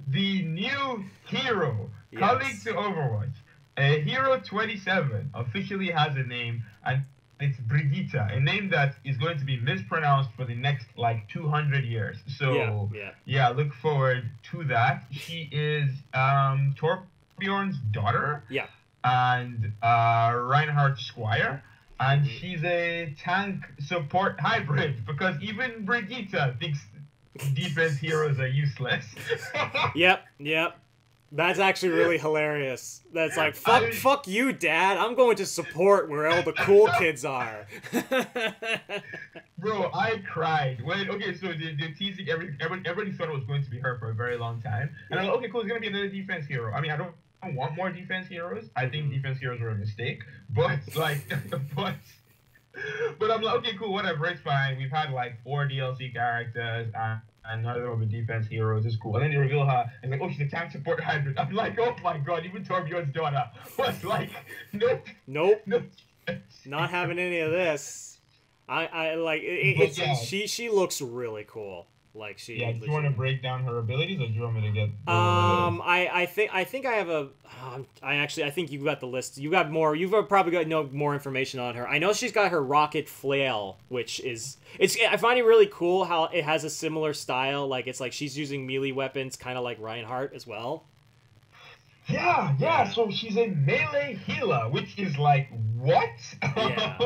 B: the new hero coming
A: Yes.
B: to Overwatch. Hero 27 officially has a name, and it's Brigitte, a name that is going to be mispronounced for the next like 200 years.
A: Yeah,
B: So
A: yeah.
B: yeah, look forward to that. She is Torbjorn's daughter
A: Yeah.
B: and Reinhardt Squire. And
A: Hmm.
B: she's a tank support hybrid because even Brigitte thinks defense heroes are useless.
A: Yep, yep. That's actually really hilarious. That's like
B: I,
A: fuck you, Dad. I'm going to support where all the cool kids are.
B: bro, I cried when okay, so they're teasing everybody thought it was going to be her for a very long time, and I'm
A: Yeah.
B: like, okay, cool, it's gonna be another defense hero. I mean, I don't want more defense heroes. I think
A: Mhm.
B: defense heroes were a mistake, but like, but but I'm like, okay, cool, whatever, it's fine. We've had like 4 DLC characters, and none of them were defense heroes. It's cool. And then they reveal her, and like, oh, she's a tank support hybrid. I'm like, oh my god, even Torbjorn's daughter was like, nope,
A: Nope.
B: no.
A: Not having any of this. I like
B: But
A: it's
B: yeah,
A: she looks really cool. Like
B: yeah.
A: she
B: Do you want to
A: legit.
B: break down her abilities, or do you want me to go over those?
A: I think I have a. I think you've got the list. You got more. You've probably got no more information on her. I know she's got her rocket flail, which is I find it really cool how it has a similar style. Like it's like she's using melee weapons, kind of like Reinhardt as well.
B: Yeah, yeah.
A: Yeah,
B: So she's a melee healer, which is like what?
A: yeah,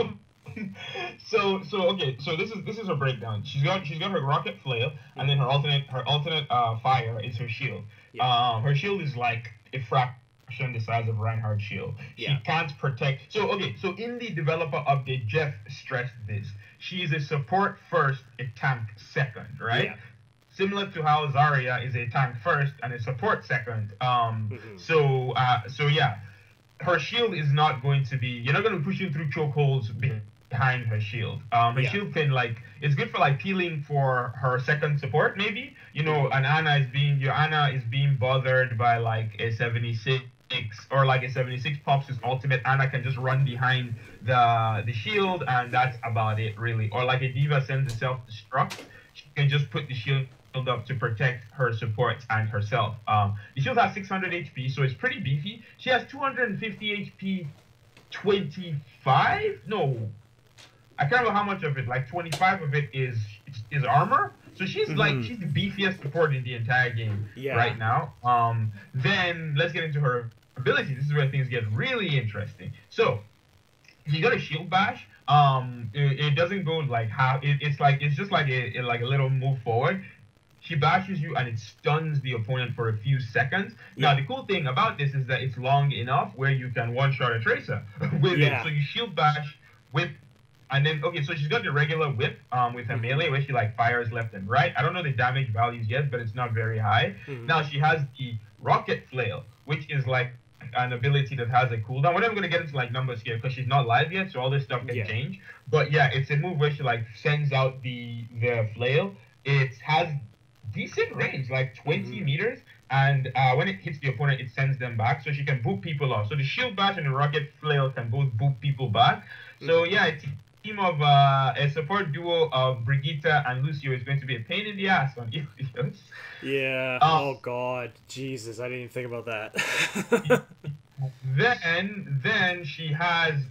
B: So okay. So this is her breakdown. She's got her rocket flail, and then
A: hmm
B: her alternate fire is her shield.
A: yeah,
B: Her shield is like a fraction the size of Reinhardt's shield. She
A: yeah,
B: can't protect. So okay. So in the developer update, Jeff stressed this. She is a support first, a tank second, right?
A: yeah.
B: Similar to how Zarya is a tank first and a support second.
A: Hmm
B: So yeah. her shield is not going to be. You're not going to push in through chokeholds behind her shield. Her shield can it's good for like peeling for her second support maybe. You know, and your Ana is being bothered by like a 76 or like a 76 pops his ultimate. Ana can just run behind the shield and that's about it really. Or like a D.Va sends a self-destruct, she can just put the shield up to protect her supports and herself. The shield has 600 HP, so it's pretty beefy. She has 250 HP, 25? No, I can't remember how much of it. Like 25 of it is armor. So she's like she's the beefiest support in the entire game right now. Then let's get into her ability. This is where things get really interesting. So you got a shield bash. It doesn't go like how it's just like a little move forward. She bashes you and it stuns the opponent for a few seconds. Now the cool thing about this is that it's long enough where you can one-shot a Tracer with it. So you shield bash, whip, and then so she's got the regular whip with her melee where she like fires left and right. I don't know the damage values yet, but it's not very high. Now she has the rocket flail, which is like an ability that has a cooldown. We're never gonna get into like numbers here because she's not live yet, so all this stuff can change. But yeah, it's a move where she like sends out the flail. It has decent range, like 20 meters, and when it hits the opponent, it sends them back, so she can boop people off. So the shield bash and the rocket flail can both boop people back. So yeah, it's a team of a support duo of Brigitte and Lucio is going to be a pain in the ass on Ilios.
A: Yeah. Oh god, Jesus, I didn't even think about that.
B: Then she has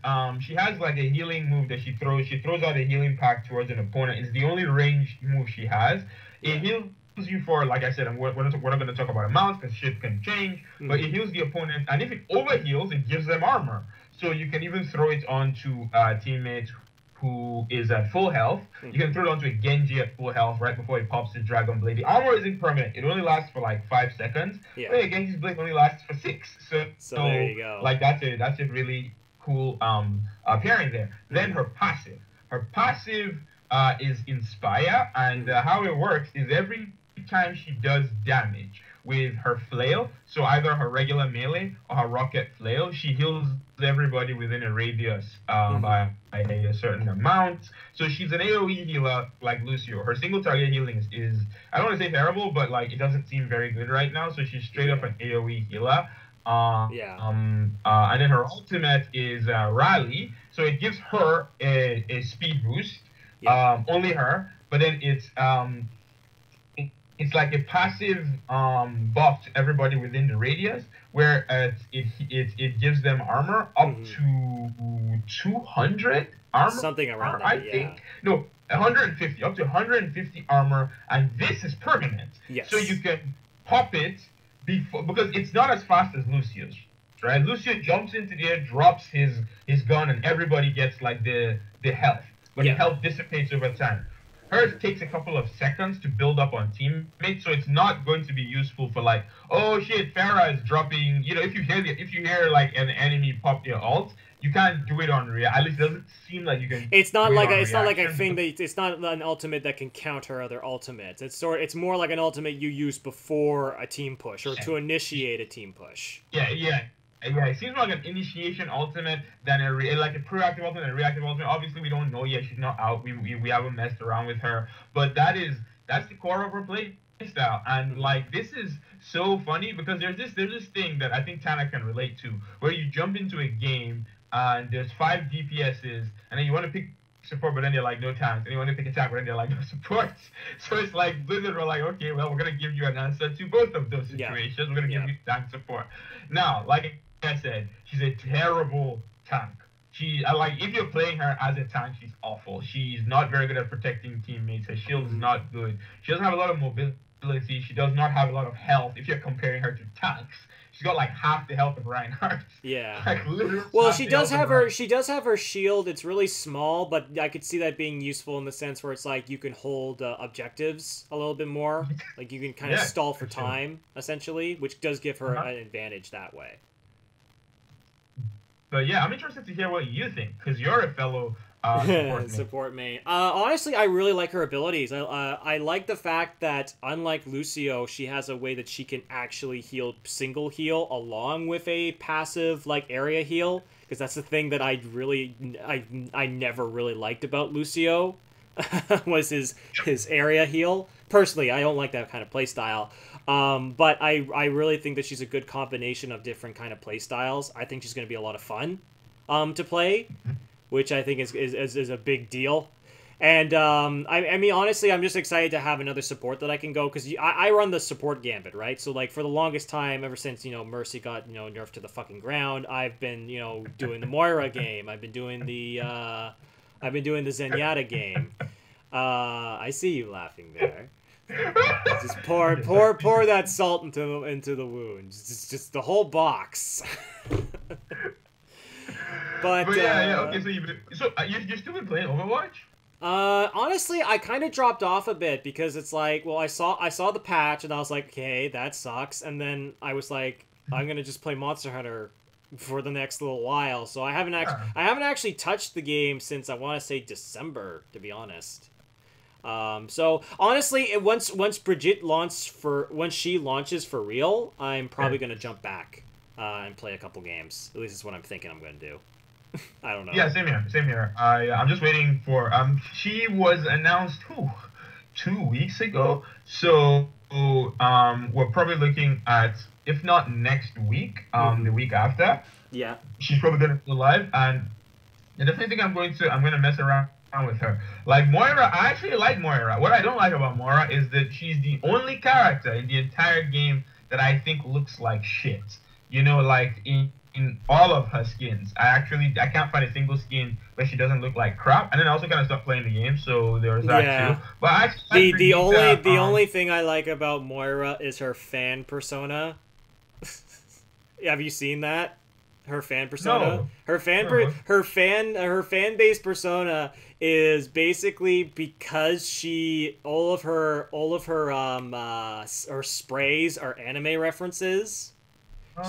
B: like a healing move that she throws. She throws out a healing pack towards an opponent. It's the only range move she has. It heals you for, like I said, we're not going to talk about amounts because shit can change, but it heals the opponent, and if it overheals, it gives them armor. So you can even throw it onto a teammate who is at full health. You can throw it onto a Genji at full health right before he pops his Dragon Blade. The armor isn't permanent. It only lasts for like 5 seconds. But Genji's Blade only lasts for 6. So
A: there you go.
B: Like that's a really cool pairing there. Then her passive. Her passive is Inspire, and how it works is every time she does damage with her flail, so either her regular melee or her rocket flail, she heals everybody within a radius by a certain amount. So she's an AoE healer like Lucio. Her single target healing is I don't want to say terrible, but like it doesn't seem very good right now. So she's straight up an AoE healer. And then her ultimate is Rally, so it gives her a speed boost. Only her, but then it's like a passive buff to everybody within the radius, where it gives them armor up to 200 armor.
A: Something around that,
B: I think. No, 150, up to 150 armor, and this is permanent.
A: Yes.
B: So you can pop it because it's not as fast as Lucio's. Right? Lucio jumps into the air, drops his gun, and everybody gets like the health. But the health dissipates over time. Hers takes a couple of seconds to build up on teammates, so it's not going to be useful for like, oh shit, Pharah is dropping. You know, if you hear like an enemy pop their ult, you can't do it on react. At least it doesn't seem like you can.
A: It's not like it's not like a thing that it's not an ultimate that can counter other ultimates. It's more like an ultimate you use before a team push or to initiate a team push.
B: Yeah, it seems like an initiation ultimate than like a proactive ultimate and a reactive ultimate. Obviously, we don't know yet. She's not out. We haven't messed around with her. But that's the core of her play style. And like this is so funny because there's this thing that I think Tana can relate to, where you jump into a game and there's 5 DPSs, and then you want to pick support, but then they're like no tanks, and you want to pick attack, but then they're like no supports. So it's like Blizzard were like, okay, well, we're gonna give you an answer to both of those situations. We're gonna give you tank support. Now, like I said, she's a terrible tank. If you're playing her as a tank, she's awful. She's not very good at protecting teammates. Her shield is not good. She doesn't have a lot of mobility. She does not have a lot of health. If you're comparing her to tanks, she's got like half the health of Reinhardt.
A: Yeah.
B: Like literally.
A: Well, she does have her shield. It's really small, but I could see that being useful in the sense where it's like you can hold objectives a little bit more. Like you can kind of stall for time, essentially, which does give her an advantage that way.
B: But yeah, I'm interested to hear what you think, because you're a fellow support main.
A: Support main. Honestly, I really like her abilities. I like the fact that unlike Lucio, she has a way that she can actually single heal along with a passive like area heal. Because that's the thing that I never really liked about Lucio, was his area heal. Personally, I don't like that kind of playstyle. But I really think that she's a good combination of different kind of playstyles. I think she's going to be a lot of fun to play, which I think is a big deal. And I mean, honestly, I'm just excited to have another support that I can go, because I run the support gambit, right? So like for the longest time, ever since Mercy got nerfed to the fucking ground, I've been doing the Moira game. I've been doing the Zenyatta game. I see you laughing there. Just pour that salt into the wound. Just the whole box. But
B: yeah. Okay, so you're still been playing Overwatch?
A: Honestly, I kind of dropped off a bit, because it's like, well, I saw the patch and I was like, okay, that sucks. And then I was like, I'm gonna just play Monster Hunter for the next little while. So I haven't actually touched the game since, I want to say, December, to be honest. So honestly, once Brigitte once she launches for real, I'm probably gonna jump back and play a couple games. At least that's what I'm thinking I'm gonna do. I don't know.
B: Yeah, same here. I'm just waiting for she was announced 2 weeks ago. So we're probably looking at, if not next week, the week after.
A: Yeah.
B: She's probably gonna go live, and I definitely think I'm gonna mess around with her. Like Moira, I actually like Moira. What I don't like about Moira is that she's the only character in the entire game that I think looks like shit. Like in all of her skins, I can't find a single skin where she doesn't look like crap. And then I also kind of stopped playing the game, so there's that too. But actually,
A: the only thing I like about Moira is her fan persona. Have you seen that? Her fan persona.
B: No.
A: Her fan base persona is basically because all of her sprays are anime references.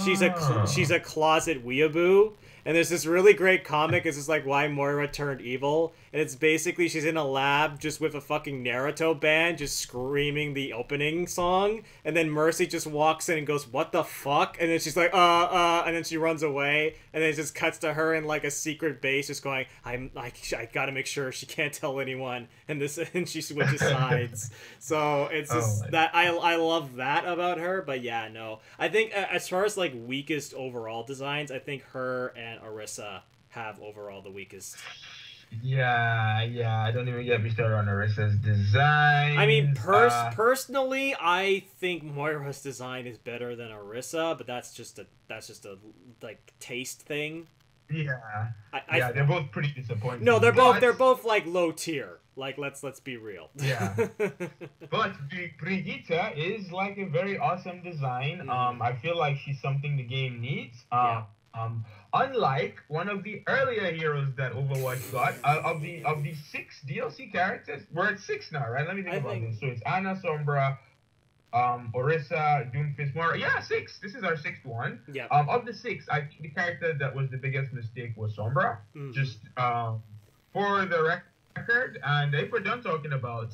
A: She's a closet weeaboo. And there's this really great comic. It's just like why Moira turned evil. And it's basically she's in a lab just with a fucking Naruto band just screaming the opening song. And then Mercy just walks in and goes, "What the fuck?" And then she's like, and then she runs away. And then it just cuts to her in like a secret base just going, I gotta make sure she can't tell anyone. And she switches sides. So it's just that I love that about her. But yeah, no. I think as far as like weakest overall designs, I think her and Orisa have overall the weakest.
B: Yeah. Don't even get me started on Orisa's design.
A: I mean, personally, I think Moira's design is better than Orisa, but that's just a like taste thing.
B: Yeah. They're both pretty disappointing.
A: No, they're both like low tier. Like let's be real.
B: Yeah. But Brigitte is like a very awesome design. I feel like she's something the game needs. Unlike one of the earlier heroes that Overwatch got, of the 6 DLC characters, we're at 6 now, right? Let me think about this. So it's Ana, Sombra, Orisa, Doomfist, Moira. Yeah, 6. This is our 6th one.
A: Yeah.
B: Of the 6, I think the character that was the biggest mistake was Sombra. Just for the record, and if we're done talking about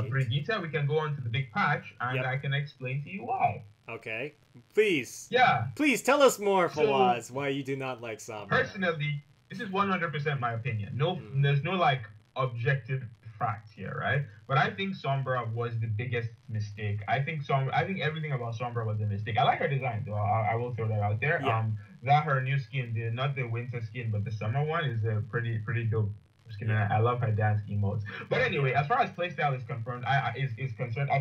B: Brigitte, we can go on to the big patch, and I can explain to you why.
A: Okay. Please.
B: Yeah.
A: Please tell us more, Fawaz, why you do not like Sombra.
B: Personally, this is 100% my opinion. There's no like objective facts here, right? But I think Sombra was the biggest mistake. I think everything about Sombra was a mistake. I like her design, though. I will throw that out there. Yeah. Her new skin, not the winter skin, but the summer one, is a pretty dope skin. Yeah. I love her dance emotes. But anyway, as far as playstyle is concerned, I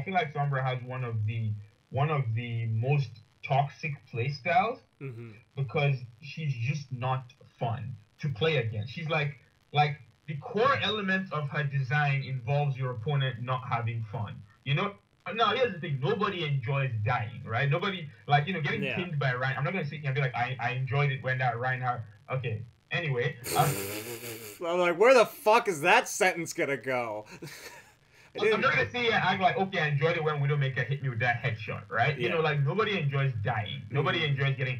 B: feel like Sombra has one of the most toxic playstyles because she's just not fun to play against. She's like the core element of her design involves your opponent not having fun. Now here's the thing: nobody enjoys dying, right? Nobody getting pinned by Rein. I'm not gonna sit here and be like, I enjoyed it when that Reinhardt. Okay. Anyway,
A: I'm like, where the fuck is that sentence gonna go?
B: I'm not gonna say and act like, okay, I enjoyed it when Widowmaker hit me with that headshot, right? Yeah. Nobody enjoys dying. Nobody enjoys getting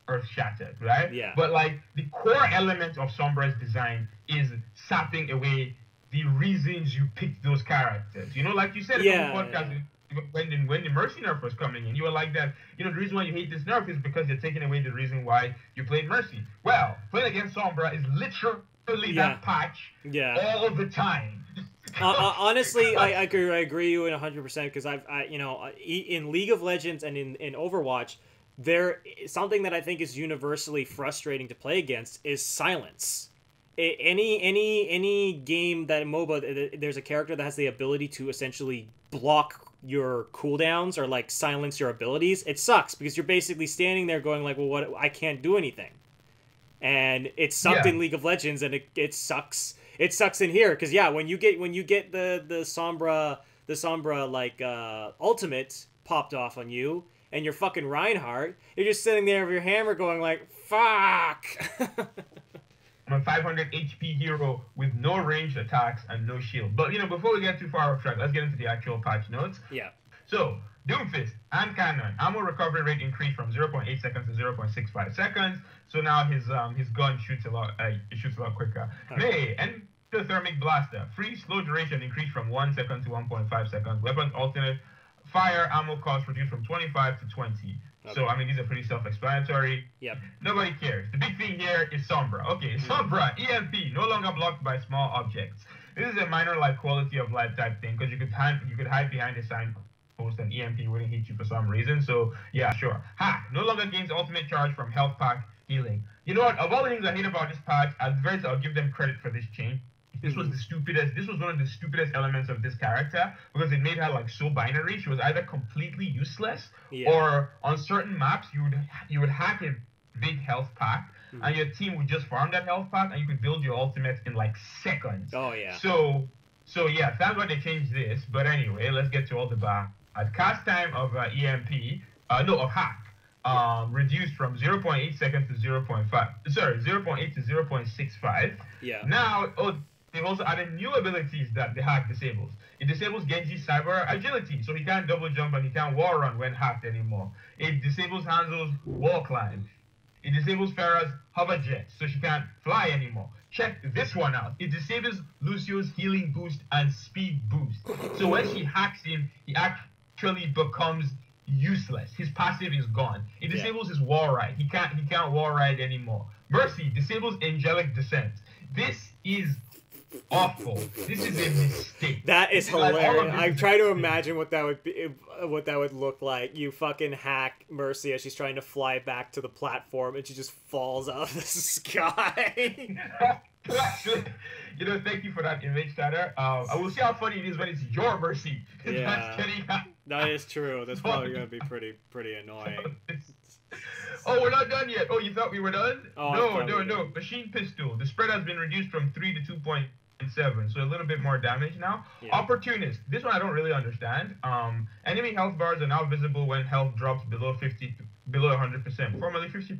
B: earth shattered, right?
A: Yeah.
B: But like the core element of Sombra's design is sapping away the reasons you picked those characters. You know, like you said a couple podcasts when the Mercy nerf was coming in, you were like that. You know, the reason why you hate this nerf is because you're taking away the reason why you played Mercy. Well, playing against Sombra is literally that patch all the time.
A: Honestly, I agree you 100% because you know, in League of Legends and in Overwatch, there something that I think is universally frustrating to play against is silence. Any game that MOBA, there's a character that has the ability to essentially block your cooldowns or like silence your abilities. It sucks because you're basically standing there going like, well, what? I can't do anything. And it sucked in League of Legends, and it sucks. It sucks in here because when you get the Sombra like ultimate popped off on you, and you're fucking Reinhardt, you're just sitting there with your hammer going like, fuck.
B: I'm a 500 HP hero with no ranged attacks and no shield. But, you know, before we get too far off track, let's get into the actual patch notes.
A: Yeah.
B: So, Doomfist and Cannon. Ammo recovery rate increased from 0.8 seconds to 0.65 seconds. So now his gun shoots a lot quicker. Okay. May, Endothermic Blaster. Free slow duration increased from 1 second to 1.5 seconds. Weapons alternate. Fire ammo cost reduced from 25 to 20. Okay. So, I mean, these are pretty self-explanatory.
A: Yep.
B: Nobody cares. The big thing here is Sombra. Okay, Sombra, EMP, no longer blocked by small objects. This is a minor, like, quality of life type thing, because you could hide behind a signpost and EMP wouldn't hit you for some reason. So, yeah, sure. Hack, no longer gains ultimate charge from health pack healing. You know what? Of all the things I hate about this patch, I'll give them credit for this change. This was one of the stupidest elements of this character because it made her like so binary. She was either completely useless or on certain maps you would hack a big health pack and your team would just farm that health pack and you could build your ultimate in like seconds.
A: Oh yeah.
B: So yeah, thank God they changed this. But anyway, let's get to all the bad. Cast time of of hack. Reduced from 0.8 seconds to 0.8 to 0.65.
A: Yeah.
B: Now, they've also added new abilities that the hack disables. It disables Genji's cyber agility, so he can't double jump and he can't wall run when hacked anymore. It disables Hanzo's wall climb. It disables Pharah's hover jet, so she can't fly anymore. Check this one out. It disables Lucio's healing boost and speed boost. So when she hacks him, he actually becomes useless. His passive is gone. It disables his wall ride. He can't wall ride anymore. Mercy disables angelic descent. This is awful. This is a mistake.
A: That is hilarious. I'm trying to imagine what that would be, what that would look like. You fucking hack Mercy as she's trying to fly back to the platform, and she just falls out of the sky.
B: You know, thank you for that image, Tanner. I will see how funny it is when it's your Mercy.
A: Yeah, that is true. That's probably gonna be pretty annoying.
B: Oh, we're not done yet. Oh, you thought we were done?
A: Oh,
B: no. Machine pistol. The spread has been reduced from 3 to 2.7, so a little bit more damage now. Yeah. Opportunist. This one I don't really understand. Enemy health bars are now visible when health drops below 100%, formerly 50%.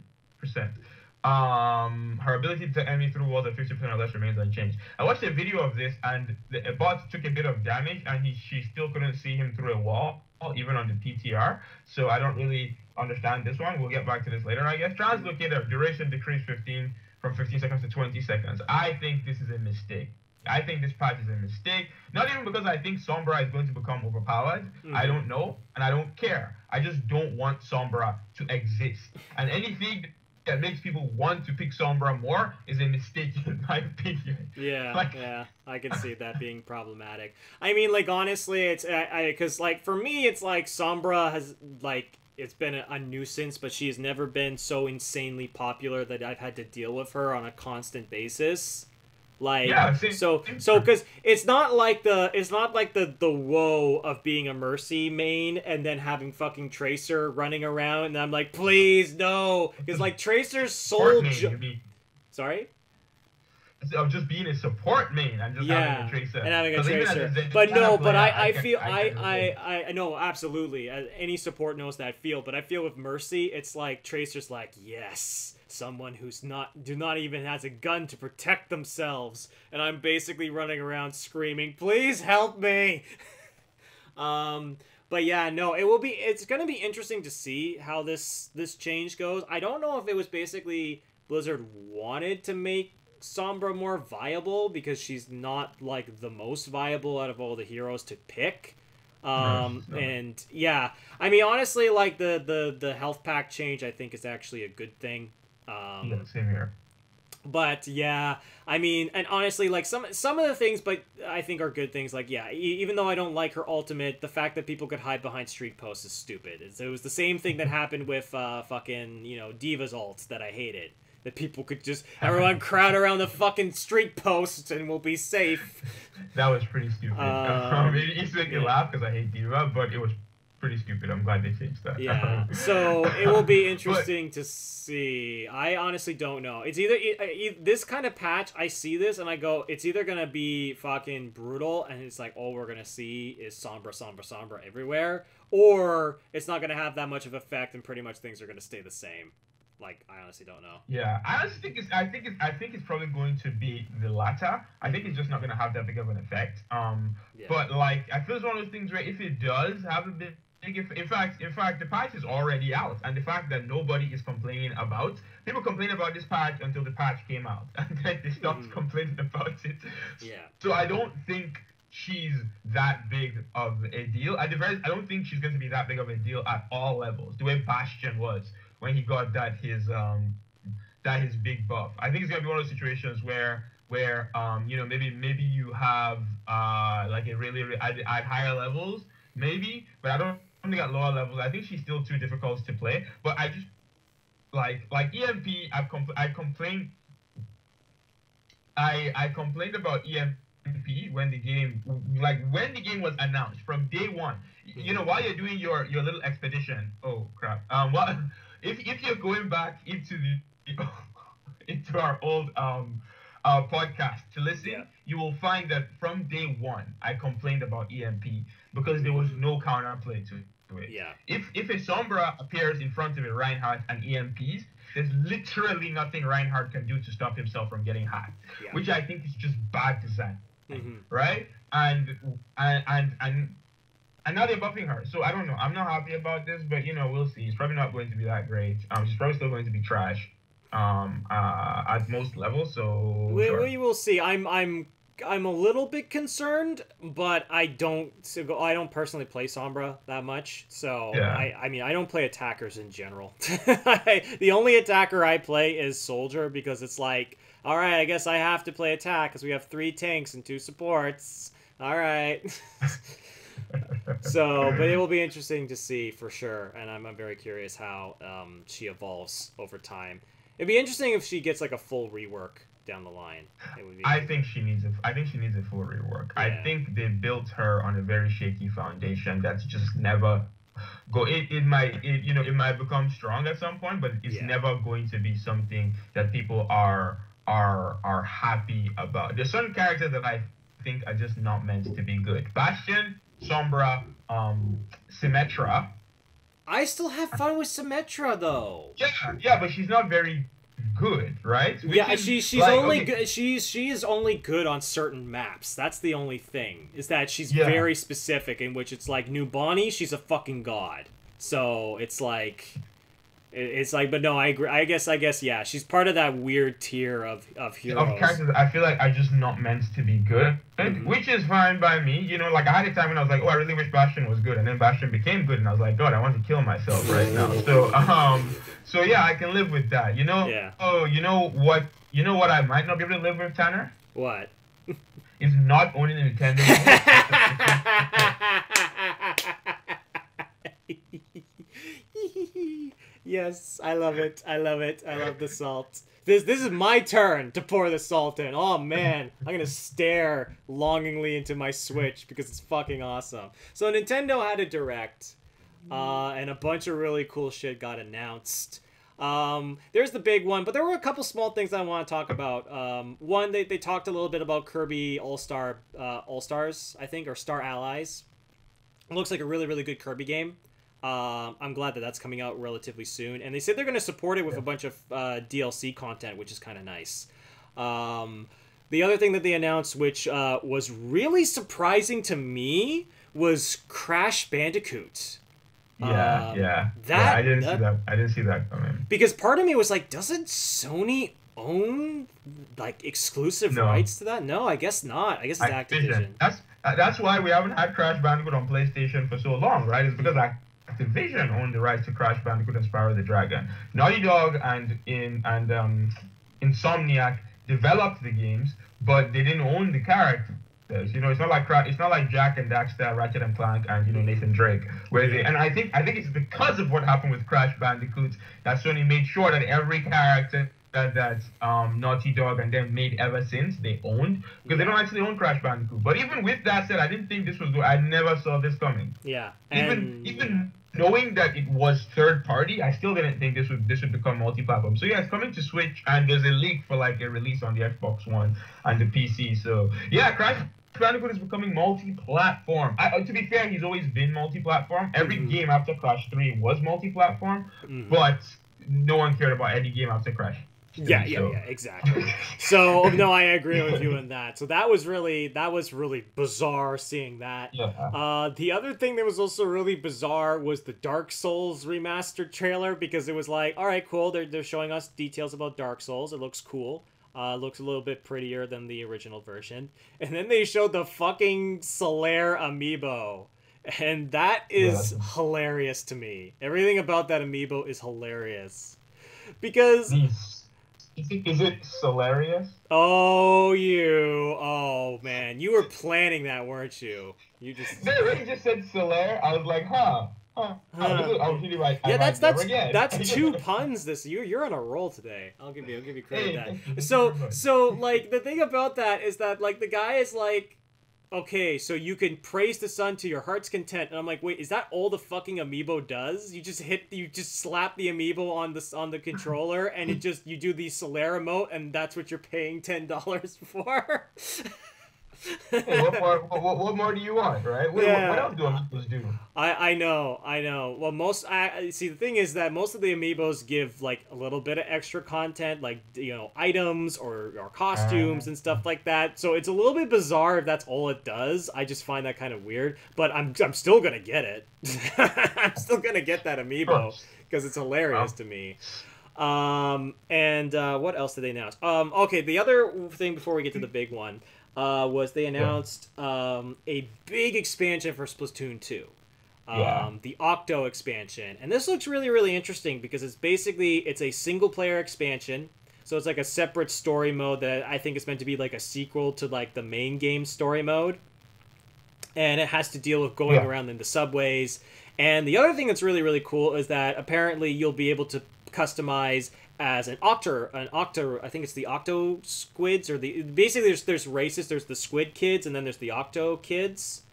B: Her ability to detect enemy through walls at 50% or less remains unchanged. I watched a video of this, and the bot took a bit of damage, and she still couldn't see him through a wall, even on the PTR. So I don't really understand this one. We'll get back to this later, I guess. Translocator, duration decreased from 15 seconds to 20 seconds. I think this is a mistake. I think this patch is a mistake. Not even because I think Sombra is going to become overpowered. I don't know, and I don't care. I just don't want Sombra to exist. And anything that makes people want to pick Sombra more is a mistake, in my opinion.
A: Yeah, I can see that being problematic. I mean, like, honestly, it's because, like, for me, it's like Sombra has, like, it's been a nuisance, but she has never been so insanely popular that I've had to deal with her on a constant basis. Like, so because it's not like the woe of being a Mercy main and then having fucking Tracer running around, and I'm like, please no, because like Tracer's sole sorry.
B: Of just being a support main and just having a Tracer.
A: And having a Tracer. But no, but I feel I know absolutely. Any support knows that I feel, but I feel with Mercy, it's like Tracer's like, yes, someone who's not even has a gun to protect themselves, and I'm basically running around screaming, please help me. But yeah, no, it's gonna be interesting to see how this change goes. I don't know if it was basically Blizzard wanted to make Sombra more viable because she's not like the most viable out of all the heroes to pick. And yeah, I mean, honestly, like the health pack change, I think is actually a good thing.
B: Yeah, same here.
A: But yeah, I mean, and honestly, like some of the things, but I think are good things. Like yeah, even though I don't like her ultimate, the fact that people could hide behind streak posts is stupid. It was the same thing that happened with fucking Diva's ult that I hated. That people could just everyone crowd around the fucking streak posts and we'll be safe.
B: That was pretty stupid. It used to make me laugh because I hate Diva, but it was pretty stupid. I'm glad they changed that.
A: Yeah, so it will be interesting to see. I honestly don't know. It's either this kind of patch, I see this and I go, it's either gonna be fucking brutal and it's like all we're gonna see is Sombra everywhere, or it's not gonna have that much of effect and pretty much things are gonna stay the same. Like, I honestly don't know.
B: Yeah, I honestly think it's probably going to be the latter. I think it's just not going to have that big of an effect. But like, I feel it's one of those things where if it does have a big, in fact, the patch is already out, and the fact that nobody is complaining about, people complain about this patch until the patch came out, and then they stopped complaining about it.
A: Yeah.
B: So I don't think she's that big of a deal. I don't think she's going to be that big of a deal at all levels, the way Bastion was when he got his big buff. I think it's gonna be one of those situations where maybe you have like a really at higher levels maybe, but I don't think at lower levels. I think she's still too difficult to play. But I just like EMP. I complained about EMP when the game was announced from day one. While you're doing your little expedition. Oh crap. If you're going back into our old podcast to listen, you will find that from day one I complained about EMP because there was no counterplay to it.
A: Yeah.
B: If a Sombra appears in front of a Reinhardt and EMPs, there's literally nothing Reinhardt can do to stop himself from getting hacked, which I think is just bad design, right? And now they're buffing her. So I don't know. I'm not happy about this, but we'll see. It's probably not going to be that great. She's probably still going to be trash at most levels. So
A: we will see. I'm a little bit concerned, but I don't personally play Sombra that much. So I mean I don't play attackers in general. The only attacker I play is Soldier because it's like, all right, I guess I have to play attack because we have 3 tanks and 2 supports. All right. So, but it will be interesting to see for sure, and I'm very curious how she evolves over time. It'd be interesting if she gets like a full rework down the line.
B: I think she needs a full rework. Yeah. I think they built her on a very shaky foundation that's just never go. It might become strong at some point, but it's never going to be something that people are happy about. There's certain characters that I think are just not meant to be good. Bastion, Sombra, Symmetra.
A: I still have fun with Symmetra though.
B: Yeah, but she's not very good, right?
A: She's like, only good. She is only good on certain maps. That's the only thing. Is that she's very specific, in which it's like New Bonnie, she's a fucking god. So it's like, but no, I agree. I guess, yeah, she's part of that weird tier of heroes.
B: Of characters I feel like are just not meant to be good, which is fine by me. Like I had a time when I was like, oh, I really wish Bastion was good, and then Bastion became good, and I was like, God, I want to kill myself right now. So yeah, I can live with that. Oh, you know what I might not be able to live with, Tanner?
A: What?
B: Is not owning a Nintendo.
A: Yes, I love it. I love the salt. This is my turn to pour the salt in. Oh man, I'm gonna stare longingly into my Switch because it's fucking awesome. So Nintendo had a direct, and a bunch of really cool shit got announced. There's the big one, but there were a couple small things I want to talk about. One, they talked a little bit about Kirby All-Stars, I think, or Star Allies. It looks like a really, really good Kirby game. I'm glad that that's coming out relatively soon. And they said they're going to support it with a bunch of DLC content, which is kind of nice. The other thing that they announced, which was really surprising to me, was Crash Bandicoot.
B: Yeah.
A: That
B: I didn't see that. I didn't see that coming.
A: Because part of me was like, doesn't Sony own like exclusive
B: No.
A: rights to that? No, I guess not. I guess it's Activision.
B: That's why we haven't had Crash Bandicoot on PlayStation for so long, right? It's because Activision owned the rights to Crash Bandicoot and Spyro the Dragon. Naughty Dog and Insomniac developed the games, but they didn't own the characters. You know, it's not like Jack and Daxter, Ratchet and Clank, and Nathan Drake, where they. And I think it's because of what happened with Crash Bandicoot that Sony made sure that every character that Naughty Dog and them made ever since they owned, because they don't actually own Crash Bandicoot. But even with that said, I didn't think this was good. I never saw this coming.
A: Yeah.
B: Even knowing that it was third party, I still didn't think this would become multi-platform. So yeah, it's coming to Switch, and there's a leak for like a release on the Xbox One and the PC. So yeah, Crash Bandicoot is becoming multi-platform. To be fair, he's always been multi-platform. Every game after Crash 3 was multi-platform, but no one cared about any game after Crash.
A: Yeah, exactly. So no, I agree with you on that. So that was really bizarre seeing that.
B: Yeah.
A: The other thing that was also really bizarre was the Dark Souls remastered trailer, because it was like, all right, cool. They're showing us details about Dark Souls. It looks cool. Looks a little bit prettier than the original version. And then they showed the fucking Solaire amiibo. And that is hilarious to me. Everything about that amiibo is hilarious. Because...
B: Is it hilarious?
A: Oh man, you were planning that, weren't you? You just.
B: They already just said Solaire. I was like, I was really like,
A: yeah, that's two puns this. You're on a roll today. I'll give you credit for that. So like the thing about that is that like the guy is like, okay, so you can praise the sun to your heart's content, and I'm like, wait, is that all the fucking amiibo does? You just slap the amiibo on the controller, and you do the Solaire emote, and that's what you're paying $10 for?
B: Hey, what more do you want, right? What else do amiibos do?
A: I know. Well, the thing is that most of the amiibos give like a little bit of extra content, like items or costumes and stuff like that. So it's a little bit bizarre if that's all it does. I just find that kind of weird, but I'm still gonna get it. I'm still gonna get that amiibo because it's hilarious to me. And what else did they announce? Okay, the other thing before we get to the big one. Was they announced a big expansion for Splatoon 2. The Octo expansion. And this looks really, really interesting because it's a single-player expansion. So it's like a separate story mode that I think is meant to be like a sequel to like the main game story mode. And it has to deal with going around in the subways. And the other thing that's really, really cool is that apparently you'll be able to customize as an octo, I think it's the Octo Squids, or basically there's races, there's the Squid Kids, and then there's the Octo Kids.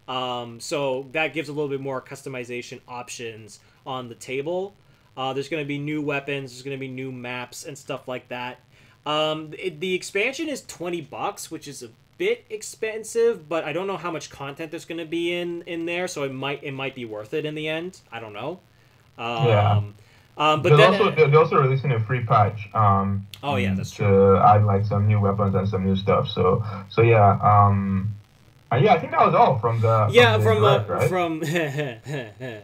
A: So that gives a little bit more customization options on the table. There's going to be new weapons, there's going to be new maps and stuff like that. The expansion is $20, which is a bit expensive, but I don't know how much content there's going to be in there, so it might be worth it in the end. I don't know. But
B: they're also releasing a free patch.
A: That's true.
B: To add like some new weapons and some new stuff. So yeah. I think that was all from the.
A: Right?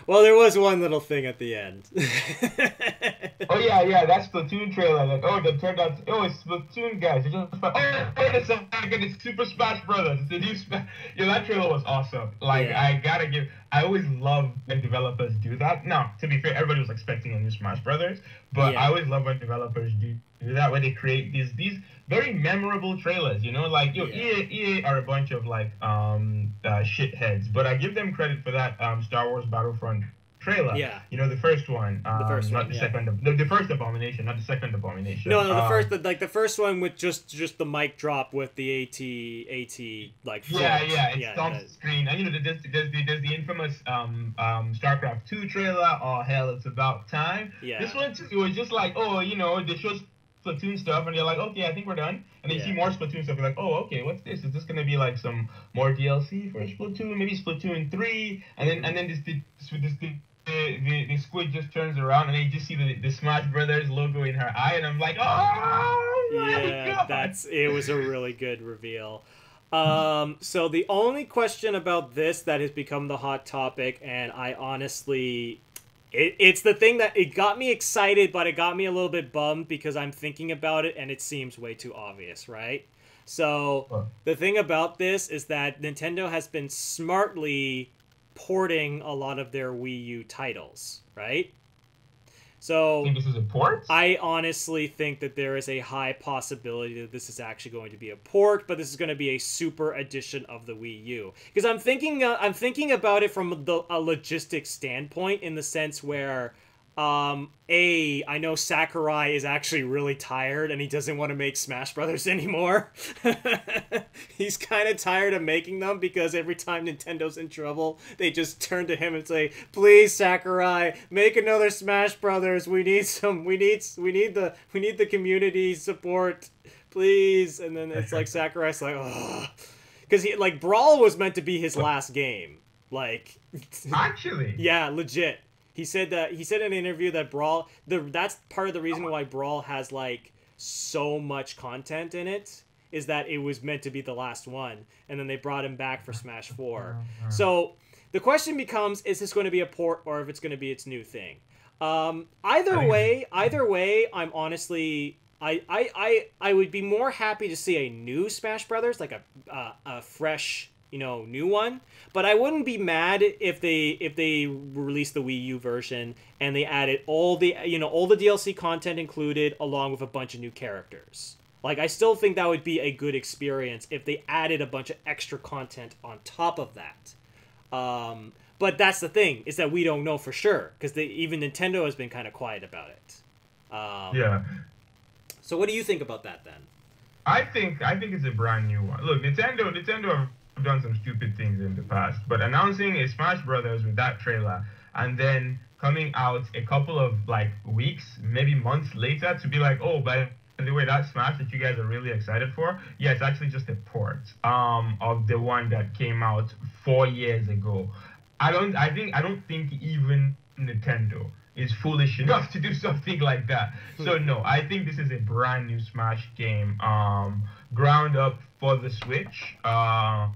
A: Well, there was one little thing at the end.
B: That's Splatoon trailer. Like, that turned out. It's Splatoon guys. It's just. Wait a second, it's Super Smash Brothers. It's the new Smash. That trailer was awesome. Like, I always love when developers do that. Now, to be fair, everybody was expecting a new Smash Brothers, but I always love when developers do that, when they create these very memorable trailers. Like EA are a bunch of like shitheads, but I give them credit for that Star Wars Battlefront trailer.
A: Yeah.
B: The first one.
A: The first
B: not
A: one,
B: the second. The first Abomination, not the second Abomination.
A: No, the first one with just the mic drop with the AT like.
B: It stomps the screen. And there's the infamous StarCraft 2 trailer. Oh hell, it's about time. Yeah. This one it was just like they showed Splatoon stuff, and you're like, okay, I think we're done. And then you see more Splatoon stuff, you're like, oh, okay, what's this? Is this gonna be like some more DLC for Splatoon? Maybe Splatoon 3? And then the squid just turns around, and then you just see the Smash Brothers logo in her eye, and I'm like, oh my God.
A: It was a really good reveal. So the only question about this that has become the hot topic, and I honestly, it's the thing that it got me excited, but it got me a little bit bummed because I'm thinking about it and it seems way too obvious, right? So
B: Well,
A: the thing about this is that Nintendo has been smartly porting a lot of their Wii U titles, right?
B: I
A: So
B: think this is a port.
A: I honestly think that there is a high possibility that this is actually going to be a port, but this is going to be a super edition of the Wii U. Because I'm thinking about it from a logistics standpoint, in the sense where, I know Sakurai is actually really tired and he doesn't want to make Smash Brothers anymore. He's kind of tired of making them because every time Nintendo's in trouble, they just turn to him and say, "Please, Sakurai, make another Smash Brothers. We need the community support, please." And then it's like Sakurai's like, "Oh," because he like Brawl was meant to be his last game, like.
B: Actually,
A: Yeah, legit. He said in an interview that that's part of the reason why Brawl has like so much content in it, is that it was meant to be the last one, and then they brought him back for Smash 4. So the question becomes, is this going to be a port or if it's going to be its new thing? Either way, I'm honestly I would be more happy to see a new Smash Brothers, like a fresh, new one. But I wouldn't be mad if they released the Wii U version and they added all the DLC content included, along with a bunch of new characters. Like, I still think that would be a good experience if they added a bunch of extra content on top of that. But that's the thing, is that we don't know for sure, because even Nintendo has been kind of quiet about it.
B: yeah.
A: So what do you think about that then?
B: I think it's a brand new one. Look, Nintendo have done some stupid things in the past, but announcing a Smash Brothers with that trailer and then coming out a couple of like weeks, maybe months later, to be like, "Oh, by the way, that Smash that you guys are really excited for, yeah, it's actually just a port of the one that came out 4 years ago." I don't think even Nintendo is foolish enough to do something like that. So no, I think this is a brand new Smash game, ground up for the Switch. And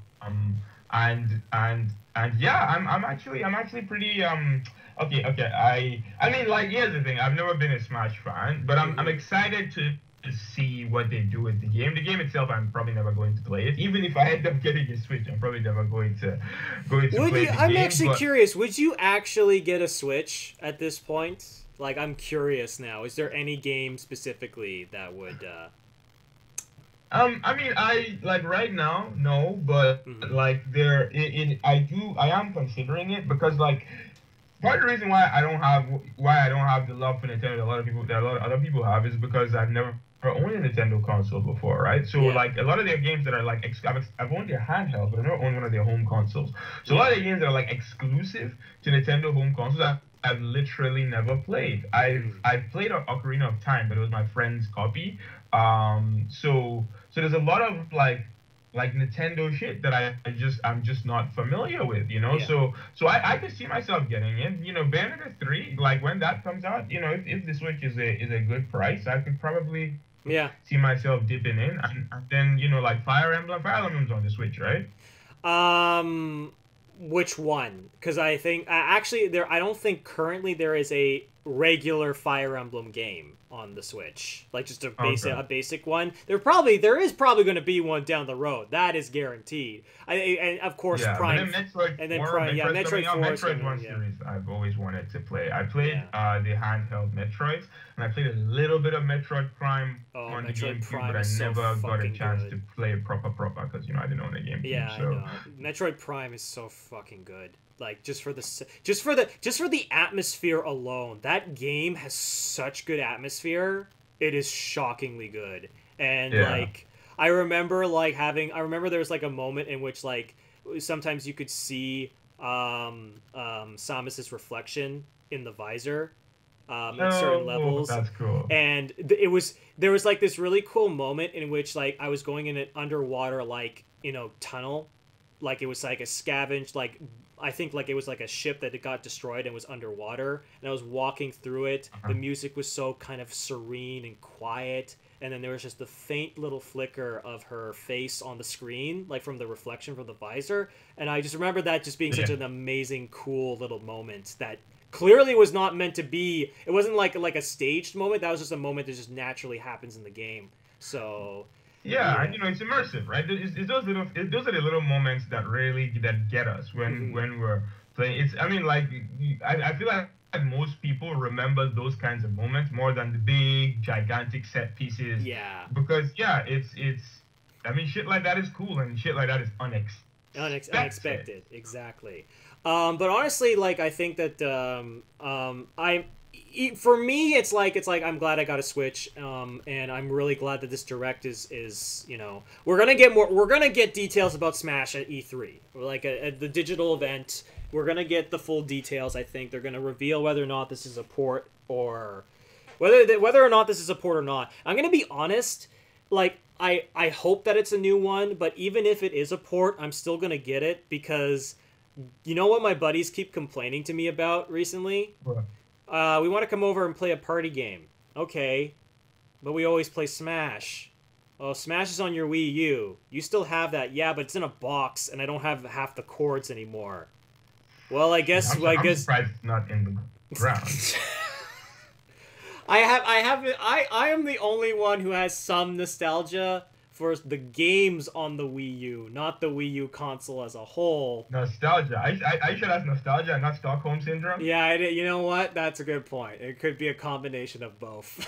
B: yeah, I'm actually pretty okay. I mean, like, here's the thing. I've never been a Smash fan, but I'm excited to see what they do with the game. The game itself, I'm probably never going to play it. Even if I end up getting a Switch, I'm probably never going to play the game.
A: I'm actually curious. Would you actually get a Switch at this point? Like, I'm curious now. Is there any game specifically that would?
B: I mean, I like right now, no, but like I am considering it because like part of the reason why I don't have the love for Nintendo that a lot of other people have is because I've never owned a Nintendo console before, right? So like a lot of their games that are like I've owned their handheld, but I've never owned one of their home consoles. So a lot of the games that are like exclusive to Nintendo home consoles, I've literally never played. I've played Ocarina of Time, but it was my friend's copy. So there's a lot of like Nintendo shit that I'm just not familiar with,
A: Yeah.
B: So I could see myself getting it. Bayonetta 3, like when that comes out, if the Switch is a good price, I could probably see myself dipping in, and then like Fire Emblem's on the Switch, right?
A: Which one? Because I think actually I don't think currently there is a regular Fire Emblem game on the Switch, like just a basic one. There is probably going to be one down the road. That is guaranteed. And of course Prime,
B: Metroid 1 series I've always wanted to play. I played the handheld Metroids, and I played a little bit of Metroid Prime on the GameCube, but I never got a chance to play it proper because I didn't own a GameCube.
A: Yeah,
B: so.
A: I know. Metroid Prime is so fucking good. Like just for the atmosphere alone, that game has such good atmosphere. It is shockingly good. And like I remember there was like a moment in which like sometimes you could see Samus's reflection in the visor at certain levels.
B: That's cool.
A: And there was like this really cool moment in which like I was going in an underwater like tunnel, like it was like a scavenge, like I think like it was like a ship that got destroyed and was underwater, and I was walking through it. The music was so kind of serene and quiet, and then there was just the faint little flicker of her face on the screen, like from the reflection from the visor. And I just remember that just being such an amazing, cool little moment that clearly was not meant to be. It wasn't like a staged moment. That was just a moment that just naturally happens in the game. So
B: yeah, and it's immersive, right? It's those those are the little moments that really that get us when we're playing. I feel like most people remember those kinds of moments more than the big gigantic set pieces.
A: Yeah.
B: Because it's shit like that is cool and shit like that is
A: unexpected. Exactly. But honestly, like I think that for me, it's like I'm glad I got a Switch, and I'm really glad that this Direct is we're gonna get details about Smash at E3, like at the digital event. We're gonna get the full details. I think they're gonna reveal whether or not this is a port or whether or not this is a port or not. I'm gonna be honest, like I hope that it's a new one, but even if it is a port, I'm still gonna get it because you know what my buddies keep complaining to me about recently.
B: What?
A: We want to come over and play a party game. Okay, but we always play Smash. Oh, Smash is on your Wii U. You still have that. Yeah, but it's in a box, and I don't have half the cords anymore. Well, I guess...
B: I'm surprised it's not in the ground.
A: I am the only one who has some nostalgia for the games on the Wii U, not the Wii U console as a whole.
B: Nostalgia. I should have nostalgia and not Stockholm Syndrome.
A: Yeah, you know what? That's a good point. It could be a combination of both.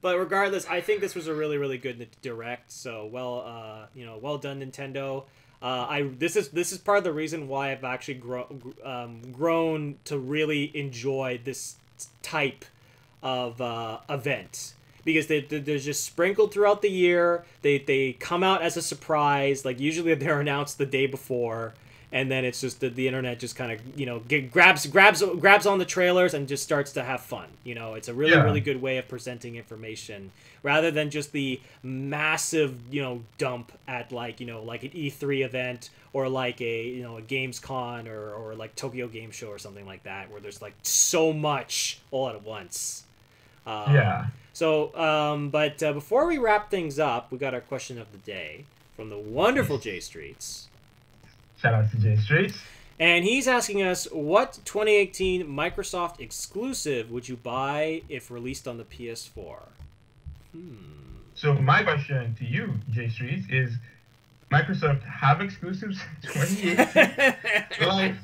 A: But regardless, I think this was a really, really good Direct. So well done, Nintendo. This is part of the reason why I've actually grown to really enjoy this type of event. Because they're just sprinkled throughout the year. They come out as a surprise. Like, usually they're announced the day before. And then it's just the internet just kind of, grabs on the trailers and just starts to have fun. It's a really, really good way of presenting information. Rather than just the massive, dump at, like an E3 event. Or like a Gamescom or like Tokyo Game Show or something like that. Where there's, like, so much all at once. So, but before we wrap things up, we got our question of the day from the wonderful J Streets.
B: Shout out to J Streets.
A: And he's asking us, what 2018 Microsoft exclusive would you buy if released on the PS4?
B: So my question to you, J Streets, is Microsoft have exclusives in 2018?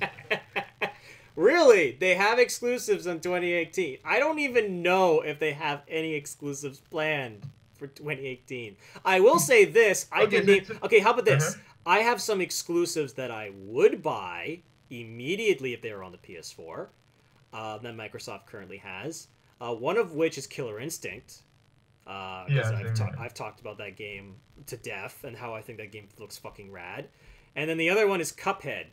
A: Really? They have exclusives in 2018. I don't even know if they have any exclusives planned for 2018. I will say this. Okay, how about this? I have some exclusives that I would buy immediately if they were on the PS4 that Microsoft currently has. One of which is Killer Instinct. I've talked about that game to death and how I think that game looks fucking rad. And then the other one is Cuphead.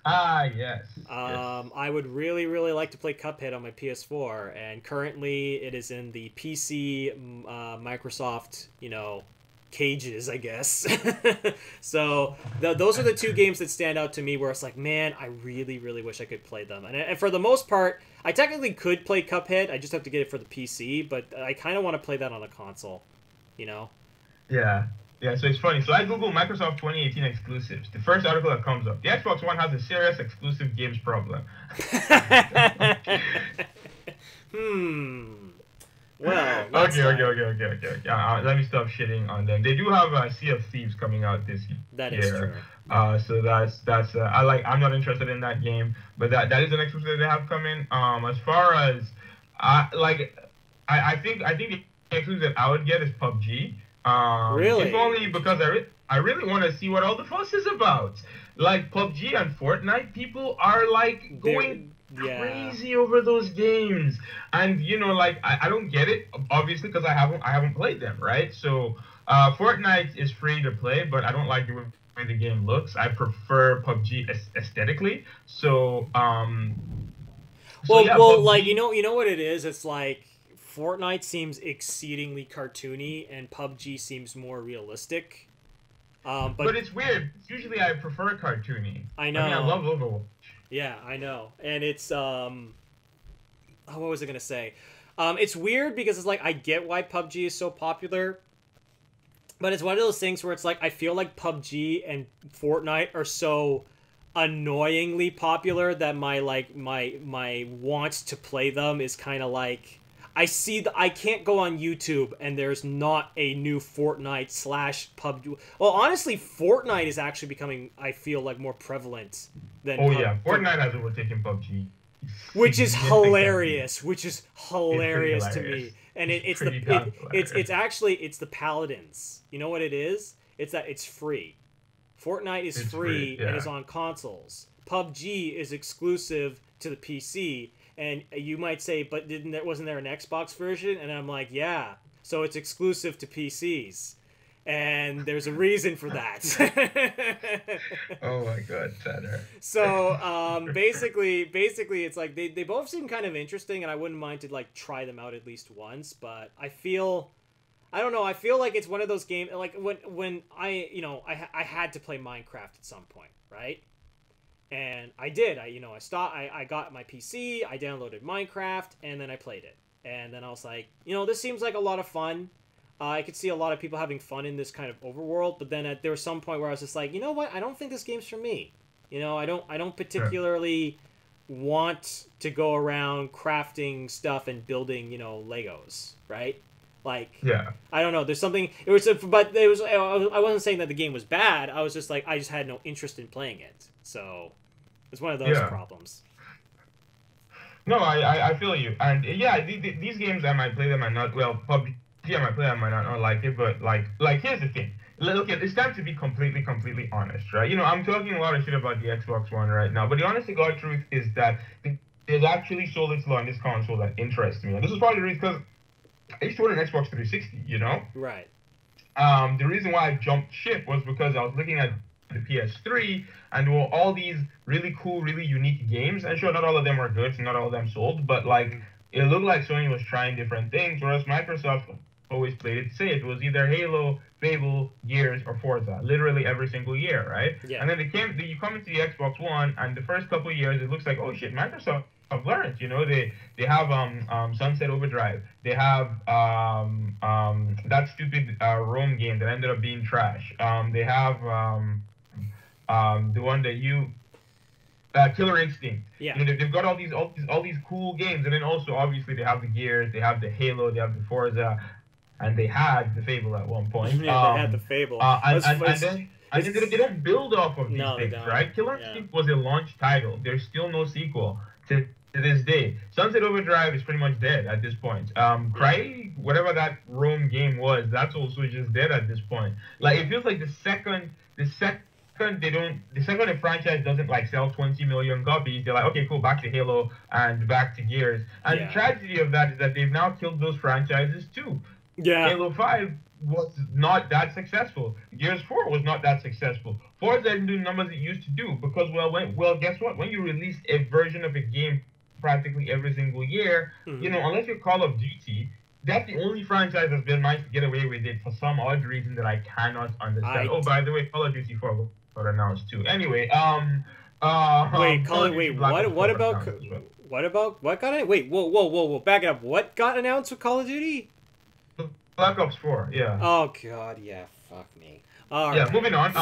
B: Yes.
A: I would really, really like to play Cuphead on my PS4, and currently it is in the PC Microsoft, cages, I guess. So those are the two games that stand out to me where it's like, man, I really, really wish I could play them. And for the most part, I technically could play Cuphead. I just have to get it for the PC, but I kind of want to play that on a console,
B: Yeah. Yeah, so it's funny. So I Google Microsoft 2018 exclusives. The first article that comes up. The Xbox One has a serious exclusive games problem.
A: Well,
B: okay. Let me stop shitting on them. They do have Sea of Thieves coming out this year.
A: That is true.
B: So that's I'm not interested in that game, but that is an exclusive they have coming. As far as I think the exclusive that I would get is PUBG.
A: Really?
B: If only because I really want to see what all the fuss is about. Like PUBG and Fortnite, people are like going crazy over those games, and I don't get it obviously because I haven't played them, right? So Fortnite is free to play, but I don't like the way the game looks. I prefer PUBG aesthetically. So
A: like you know what it is? It's like Fortnite seems exceedingly cartoony, and PUBG seems more realistic. But
B: it's weird. Usually I prefer cartoony.
A: I know.
B: I love Overwatch.
A: Yeah, I know. And it's what was I gonna say? It's weird because it's like I get why PUBG is so popular, but it's one of those things where it's like I feel like PUBG and Fortnite are so annoyingly popular that my wants to play them is kind of like I can't go on YouTube and there's not a new Fortnite slash PUBG. Well, honestly, Fortnite is actually becoming, I feel like, more prevalent than
B: yeah, Fortnite has overtaken PUBG,
A: which is hilarious. Which is hilarious to me. And it's actually the Paladins. You know what it is? It's that it's free. Fortnite is free and is on consoles. PUBG is exclusive to the PC, and you might say, but wasn't there an Xbox version? And I'm like, yeah. So it's exclusive to PCs, and there's a reason for that.
B: Oh my god, Tanner.
A: So basically, it's like they both seem kind of interesting, and I wouldn't mind to like try them out at least once. But I don't know. I feel like it's one of those games like when I had to play Minecraft at some point, right? And I did. I got my PC, I downloaded Minecraft, and then I played it. And then I was like, this seems like a lot of fun. I could see a lot of people having fun in this kind of overworld, but then there was some point where I was just like, you know what? I don't think this game's for me. I don't particularly want to go around crafting stuff and building, Legos, right? Like,
B: yeah,
A: I don't know. There's something. I wasn't saying that the game was bad. I was just like, I just had no interest in playing it. So it's one of those problems.
B: No, I feel you. And yeah, these games I might play them and not, well, PUBG I might play, I might not like it, but like here's the thing. Look, it's time to be completely honest, right? I'm talking a lot of shit about the Xbox One right now, but the honest to God truth is that there's actually so little on this console that interests me. And this is probably the reason, because I used to own an Xbox 360,
A: Right.
B: The reason why I jumped ship was because I was looking at the PS3, and there were all these really cool, really unique games. And sure, not all of them were good, so not all of them sold, but like it looked like Sony was trying different things, whereas Microsoft always played it safe. It was either Halo, Fable, Gears, or Forza, literally every single year, right?
A: Yeah.
B: And then you come into the Xbox One, and the first couple of years, it looks like, oh shit, Microsoft have learned. They have Sunset Overdrive. They have that stupid Rome game that ended up being trash. They have the one that Killer Instinct.
A: Yeah.
B: They've got all these cool games, and then also obviously they have the Gears, they have the Halo, they have the Forza, and they had the Fable at one point.
A: Yeah, they had the Fable.
B: And then they don't build off of these things, right? Killer Instinct was a launch title. There's still no sequel to this day. Sunset Overdrive is pretty much dead at this point. Cry, whatever that Rome game was, that's also just dead at this point. Like, it feels like the second the second the franchise doesn't like sell 20 million copies, they're like, okay, cool, back to Halo and back to Gears. And the tragedy of that is that they've now killed those franchises too.
A: Yeah.
B: Halo 5 was not that successful. Gears 4 was not that successful. Forza didn't do numbers it used to do because, well, guess what? When you release a version of a game practically every single year, unless you're Call of Duty, that's the only franchise that's been managed to get away with it for some odd reason that I cannot understand. Oh, by the way, Call of Duty 4 got announced too. Anyway,
A: what got it? Wait, whoa, back it up. What got announced with Call of Duty?
B: Black Ops 4, yeah.
A: Oh god, yeah, fuck me.
B: Yeah, moving on.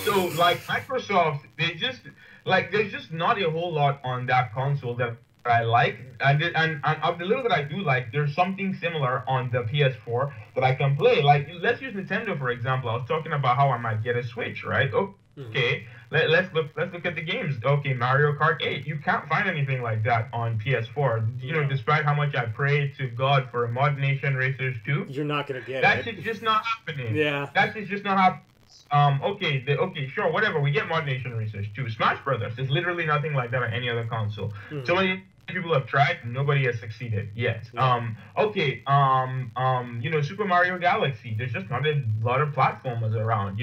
B: So like Microsoft, there's just not a whole lot on that console that I like, and of the little that I do like, there's something similar on the PS4 that I can play. Like, let's use Nintendo for example. I was talking about how I might get a Switch, right? Okay, let's look at the games. Okay, Mario Kart 8. You can't find anything like that on PS4. Despite how much I pray to God for a Mod Nation Racers 2,
A: you're not gonna get
B: that shit's just not happening.
A: Yeah,
B: that shit's just not happening. Okay, sure, whatever. We get Mod Nation Racers 2. Smash Brothers. There's literally nothing like that on any other console. So many people have tried, nobody has succeeded yet.
A: Yeah.
B: Super Mario Galaxy. There's just not a lot of platformers around.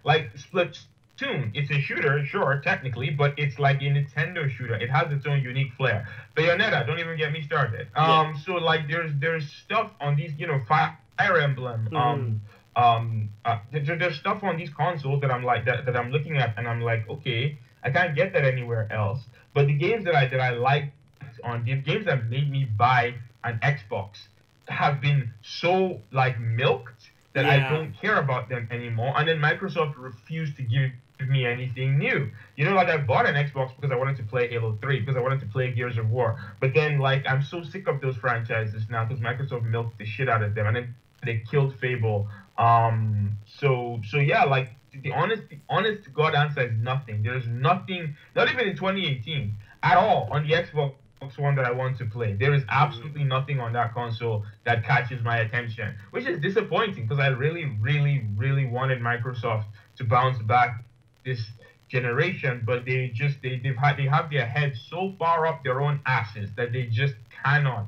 B: Like Splatoon. It's a shooter, sure, technically, but it's like a Nintendo shooter. It has its own unique flair. Bayonetta. Don't even get me started. So like there's stuff on these, Fire Emblem. There's stuff on these consoles that I'm like that I'm looking at and I'm like, okay, I can't get that anywhere else. But the games that I liked on the games that made me buy and Xbox have been so like milked that I don't care about them anymore. And then Microsoft refused to give me anything new. You know, like I bought an Xbox because I wanted to play Halo 3, because I wanted to play Gears of War. But then like I'm so sick of those franchises now because Microsoft milked the shit out of them, and then they killed Fable. So yeah, like the honest to God answer is nothing. There's nothing, not even in 2018 at all on the Xbox One that I want to play. There is absolutely nothing on that console that catches my attention, which is disappointing because I really, really, really wanted Microsoft to bounce back this generation, but they have their heads so far up their own asses that they just cannot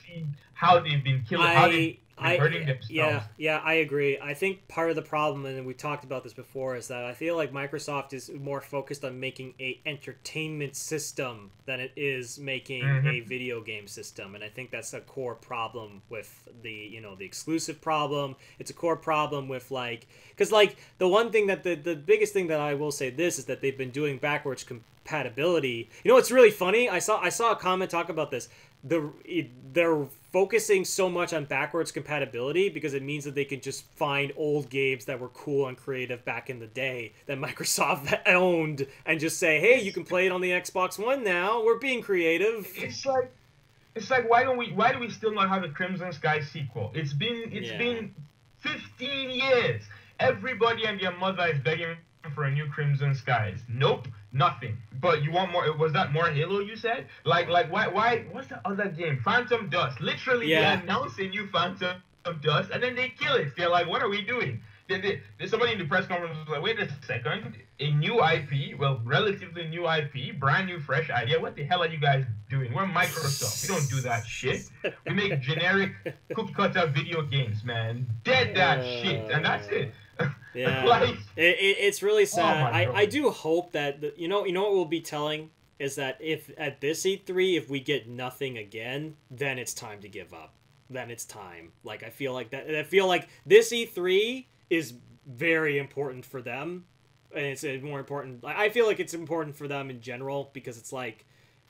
B: see how they've been killing, how they've been hurting themselves.
A: Yeah, I agree. I think part of the problem, and we talked about this before, is that I feel like Microsoft is more focused on making a entertainment system than it is making a video game system, and I think that's a core problem with the the exclusive problem. It's a core problem with because the one thing that the biggest thing that I will say this is that they've been doing backwards compatibility. It's really funny. I saw a comment talk about this. They're focusing so much on backwards compatibility because it means that they can just find old games that were cool and creative back in the day that Microsoft owned and just say, hey, you can play it on the Xbox One now. We're being creative.
B: It's like why do we still not have a Crimson Sky sequel? It's been 15 years. Everybody and their mother is begging for a new Crimson Skies. Nope, nothing. But you want more? Was that more Halo? You said like why? What's the other game? Phantom Dust. Literally, they announce a new Phantom Dust and then they kill it. They're like, what are we doing? There's somebody in the press conference was like, wait a second, a new IP, well, relatively new IP, brand new, fresh idea. What the hell are you guys doing? We're Microsoft. We don't do that shit. We make generic cookie cutter video games, man. Dead that shit, and that's it.
A: Yeah, it's really sad. I do hope that you know what we'll be telling is that if at this E3 if we get nothing again, then it's time to give up. Then it's time. Like I feel like this E3 is very important for them, and it's more important. I feel like it's important for them in general because it's like,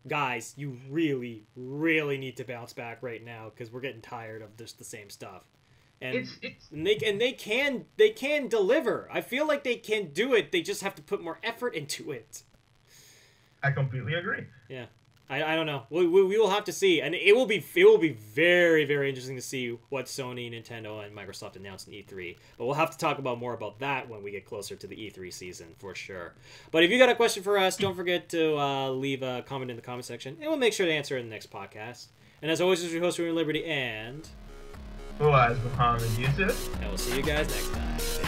A: guys, you really, really need to bounce back right now because we're getting tired of just the same stuff. And they can deliver. I feel like they can do it. They just have to put more effort into it.
B: I completely agree.
A: Yeah. I don't know. We will have to see, and it will be very, very interesting to see what Sony, Nintendo, and Microsoft announce in E3. But we'll have to talk about more about that when we get closer to the E3 season for sure. But if you got a question for us, don't forget to leave a comment in the comment section, and we'll make sure to answer it in the next podcast. And as always, this is your host, Ruin Liberty, and
B: Muhammad Yusuf.
A: And we'll see you guys next time.